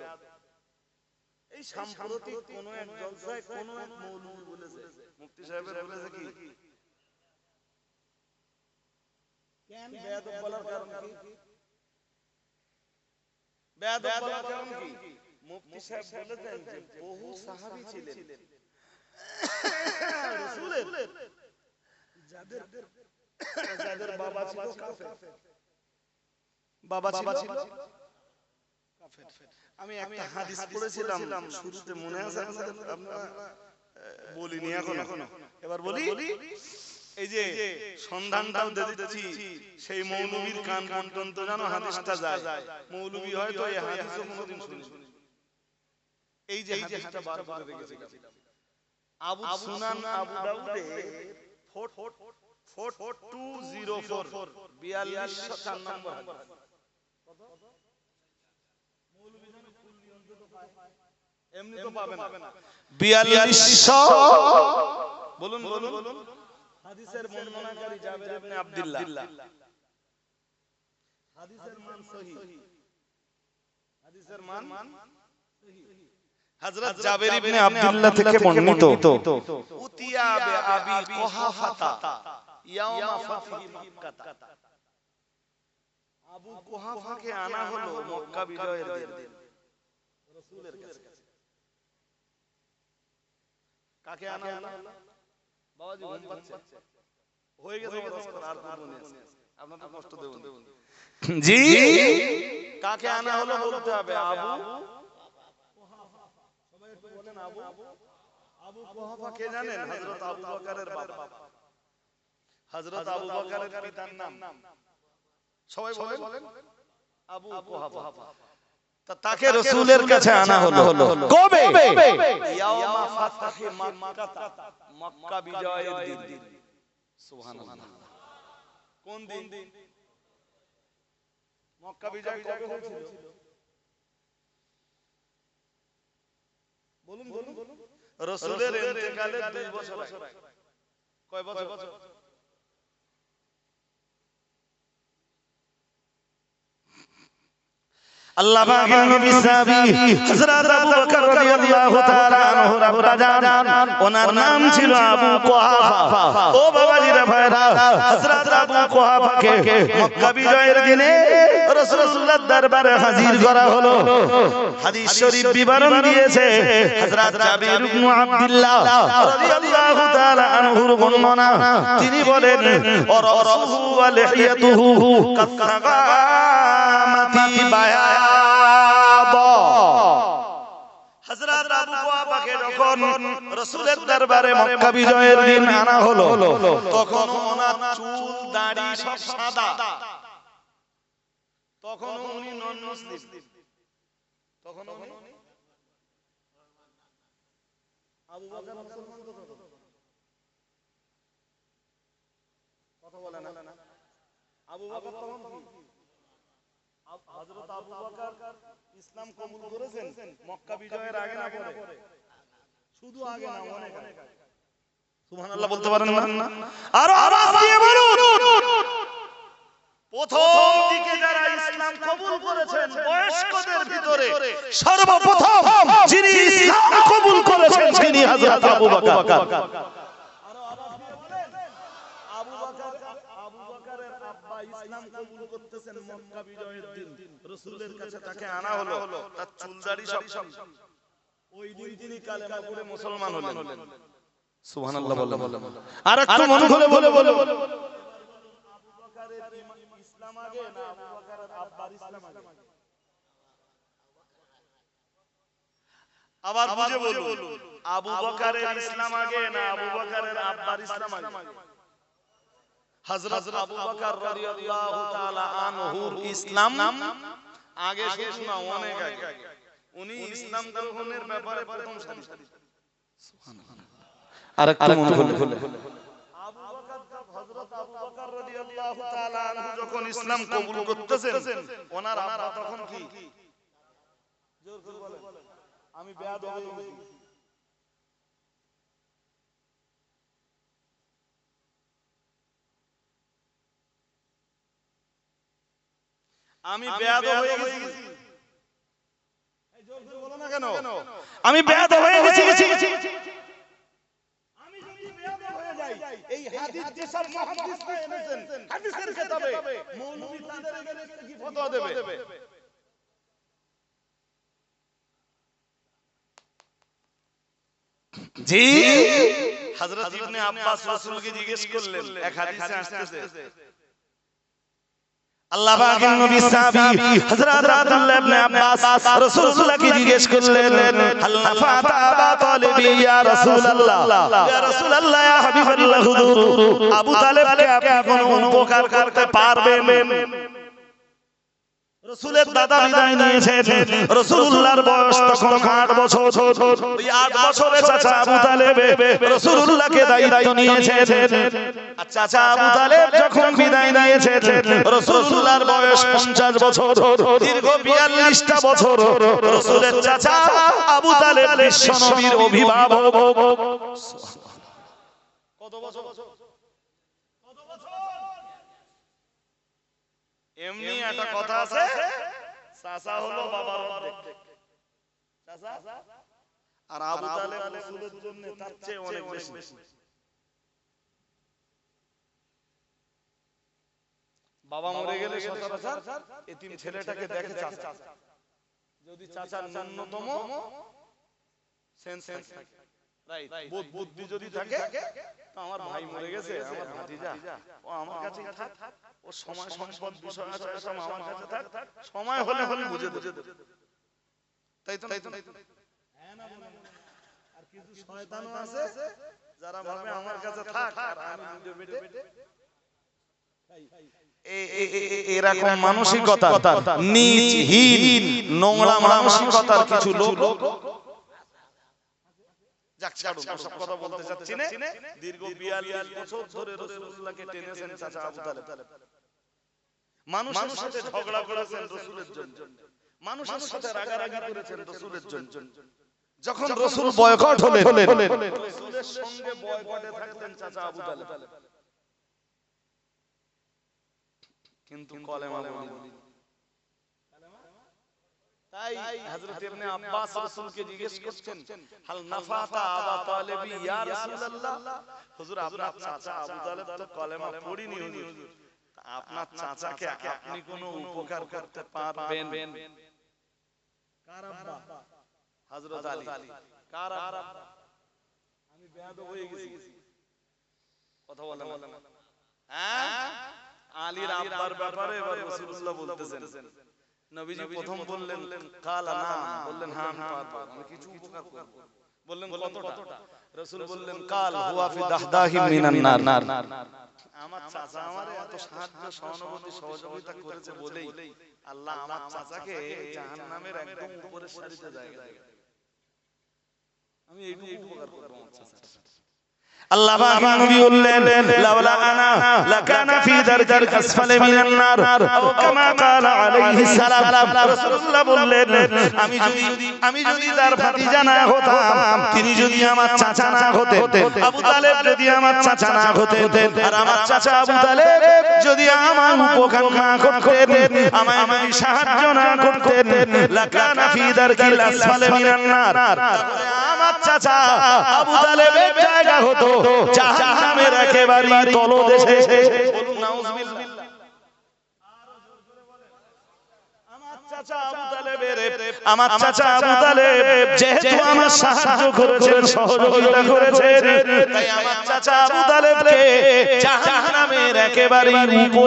এই সাম্প্রতিক কোন এক জলসায় কোন এক মৌলভী বলেছে, মুফতি সাহেবের বলেছে কি কেন বেয়াদব বলার কারণ কি? বেয়াদব বলার কারণ কি? মুফতি সাহেব বলেছেন যে বহু সাহাবী ছিলেন রাসূলের যাদের বাবা ছিল কাফের, বাবা ছিল কাফের। আমি একটা হাদিস পড়েছিলাম শুরুতে, মনে আছে আপনারা? বলিনি এখনো, এবার বলি। এই যে সন্ধানটাও দিচ্ছি, সেই মৌলভীর কান পর্যন্ত জানো হাদিসটা যায়। মৌলভী হয়তো এই হাদিসও কোনোদিন শুনি। এই যে হাদিসটা বার করে রেখেছিলাম, আবু সুনান আবু দাউদে 4204 4204 নম্বর হাদিস। মৌলভী জানো কুল্লি অন্তত পায়, এমনি তো পাবে না। 4200 বলুন। হাদিসের বর্ণনাকারী জাবের ইবনে আব্দুল্লাহ। হাদিসের মান সহিহ, হাদিসের মান সহিহ। হযরত জাবের ইবনে আব্দুল্লাহ থেকে বর্ণিত, উতিয়া বে আবি কুহাফাতা ইয়াউমা ফাতহি মক্কা। আবু কুহাফাকে আনা হলো মক্কা বিজয়ের দিন রাসূলের কাছে। কাকে আনা হলো? বাবাজি ঘুম পাচ্ছে, হয়ে গেছে ওর আর মনে আছে, আপনাদের কষ্ট দেব জি। কাকে আনা হলো বলতে হবে, আবু কুহাফা। সবাই একটু বলেন আবু কুহাফা কে জানেন? হযরত আবু বকরের বাবা, হযরত আবু বকরের পিতার নাম সবাই বলেন আবু কুহাফা। তাকে রাসূলের কাছে আনা হলো কবে? ইয়াউমা ফাতহি মক্কা, মক্কা বিজয়ের দিন। সুবহানাল্লাহ। কোন দিন? মক্কা বিজয় কবে হয়েছিল? বলুন। রাসূলের ইন্তেকালের 2 বছর আগে। কয় বছর? আল্লাহ পাকের নবী সাহাবী হযরত আবু বকর রাদিয়াল্লাহু তাআলা আনহু রাব্বা জান, ওনার নাম ছিল আবু কুহাফা। ও বাবাজিরা ভাইরা, হযরত আবু কুহাফাকে মক্কা বিজয়ের দিনে রাসূলুল্লাহর দরবারে হাজির করা হলো। হাদিস শরীফ বিবরণ দিয়েছে হযরত জাবির ইবনে আব্দুল্লাহ রাদিয়াল্লাহু তাআলা আনহুর বর্ণনা। তিনি বলেন, রাসূলু ওয়া লিহিয়াতুহু কাসাগামাতি বায়া। হযরত আবু কুহাফাকে যখন রাসূলের দরবারে মক্কা বিজয়ের দিন আনা হলো, তখন ওনার চুল দাড়ি সব সাদা। তখন উনি নন মুসলিম। তখন উনি আবু বকর মুসলমান তো কথা বলে না। আবু বকর তখন কি? হযরত আবু বকর ইসলাম কবুল করেছেন মক্কা বিজয়ের আগে না পরে? শুধু আগে না অনেক আগে। সুবহানাল্লাহ বলতে পারেন না? আরো আওয়াজ দিয়ে বলুন। প্রথম দিকে যারা ইসলাম কবুল করেছেন বয়স্কদের ভিতরে সর্বপ্রথম যিনি ইসলাম কবুল করেছেন তিনি হযরত আবু বকর। আরো আওয়াজ দিয়ে বলেন। আবু বকরের আব্বা ইসলাম কবুল করতেছেন মক্কা বিজয়ের দিন। রাসূলের কাছে তাকে আনা হলো। তার চুলদাড়ি সব ওই দিন তিনি কালেমা পড়ে মুসলমান হলেন। সুবহানাল্লাহ বলেন। আর একটু মন খুলে বলে আবু বকরের ইসলাম আগে না আবু বকরের আব্বার ইসলাম আগে? আবার বুঝে বলুন, আবু বকরের ইসলাম আগে না আবু বকরের আব্বার ইসলাম আগে? হযরত আবু বকর রাদিয়াল্লাহু তাআলা আনহুর ইসলাম আগে, শুধু না অনেক আগে। উনি ইসলাম গ্রহণের ব্যাপারে প্রথম সারি। সুবহানাল্লাহ। আর একটু মন খুলে আবু বকর হযরত আবু বকর রাদিয়াল্লাহু তাআলা আনহু যখন ইসলাম কবুল করতেছেন ওনার আব্বা তখন কি? জোর করে বলেন। আমি বেয়াদব হয়ে গেছি। আমি বেয়াদব হয়ে গেছি। এই জোর করে বলো না কেন? আমি বেয়াদব হয়ে গেছি। আমি যদি বেয়াদব হয়ে যাই, এই হাদিস যেসব মুহাদ্দিসরা এনেছেন হাদিসের কিতাবে মৌলভী তাদের এগেইনস্টে কি ফতোয়া দেবে? জি হযরত ইবনে আব্বাস রাসূলকে জিজ্ঞেস করলেন, এক হাদিসে আসছে আল্লাহ পাকের নবী সাহাবী হযরত আব্দুল্লাহ ইবনে আব্বাস রাসূলুল্লাহকে জিজ্ঞেস করলেন, আল্লাহ ফাতা আবা তালিবি ইয়া রাসূলুল্লাহ, ইয়া রাসূলুল্লাহ ইয়া হাবিবাল্লাহ হুজুর, আবু তালেবকে আপনি কোনো উপকার করতে পারবেন? রাসূলের দাদা বিদায় নিয়েছেন, রাসূলুল্লাহর বয়স তখন 8 বছর। ওই 8 বছরের চাচা আবু তালেব রাসূলুল্লাহকে দায়িত্ব নিয়েছেন। আর চাচা আবু তালেব যখন বিদায় নিয়েছেন রাসূলুল্লাহর বয়স 50 বছর। দীর্ঘ 42টা বছর রাসূলের চাচা আবু তালেব বিশ্বনবীর অভিভাবক। কত বছর? এমনি একটা কথা আছে, চাচা হলো বাবার অর্ধেক। চাচা আর আবু তালেব রাসূলের জন্য তার চেয়ে অনেক বেশি। বাবা মরে গেলে সচরাচর এতিম ছেলেটাকে দেখে চাচা। যদি চাচার ন্যূনতম সেন্স থাকে, রাইট, বুদ্ধি যদি থাকে, তো আমার ভাই মরে গেছে, আমার ভাতিজা, ও আমার কাছে থাক, ও সময় সম্পদ বিষয় আছে সব আমার কাছে থাক, সময় হলে বুঝে দেবে। তাই তো? হ্যাঁ না বলেন। আর কিছু শয়তানও আছে যারা ভাবে আমার কাছে থাক আর আমি নিজে বেটে এরকম মানসিকতা, নীচহীন নোংরা মানসিকতার কিছু লোক, যাক ছাড়ুন, সব কথা বলতে চাচ্ছি না। দীর্ঘ 42 বছর ধরে রাসূলুল্লাহকে টেনেছেন চাচা আবু তালেব। মানুষের সাথে ঝগড়া করেছেন রাসূলের জন্য, মানুষের সাথে রাগারাগি করেছেন রাসূলের জন্য। যখন রাসূল বয়কট হলেন রাসূলের সঙ্গে বয়কটে থাকতেন চাচা আবু তালেব, কিন্তু কলেমা বলেননি। তাই হযরত ইবনে আব্বাস রাসূলকে জিজ্ঞেস করছেন, হাল নাফাতা আবা তালিবি ইয়া রাসূলুল্লাহ, হুজুর আপনার চাচা আবু তালেব তো কলেমা পড়েনি হুজুর, আপনার চাচাকে আপনি কোনো উপকার করতে পারবেন? কার আব্বা? হযরত আলী। কার আব্বা? আমি বেয়াদব হয়ে গেছি, কথা বলেন না। হ্যাঁ, আলীর আব্বার ব্যাপারে এবার রাসূলুল্লাহ বলতেছেন। নবীজি প্রথম বললেন কালা না, বললেন হ্যাঁ আমি পারবো, আমি কিছু উপকার করব। বললেন কতটা? রাসূল বললেন কাল হুয়া ফি দাহদাহি মিনান নার, আমার চাচা আমারে এত সাহায্য সহানুভূতি সহযোগিতা করেছে বলেই আল্লাহ আমার চাচাকে জাহান্নামের একদম উপরের সারিতে জায়গা দেবে। আমি এইটুকু উপকার করব আমার চাচা। আল্লাহ পাক নবী বললেন লাউলা আনা লাকানা ফি দারজাল আসফালি মিনান নার আও কামা ক্বালা আলাইহিস সালাম রাসূলুল্লাহ বললেন আমি যদি তার ভাতিজা না হতাম, তিনি যদি আমার চাচা না হতেন, আবু তালেব যদি আমার চাচা না হতেন, আর আমার চাচা আবু তালেব যদি আমার উপকার না করতেন, আমায় যদি সাহায্য না করতেন, লাকানা ফি দারজাল আসফালি মিনান নার, আমার চাচা আবু তালেবের জায়গা হতো জাহান্নামের একেবারে তলদেশে। বলুন নাউজুবিল্লাহ। আমার চাচা আবু তালেব যেহেতু আমার সাহায্য করেছেন, সহযোগিতা করেছেন, তাই আমার চাচা আবু তালেবকে জাহান্নামের একেবারে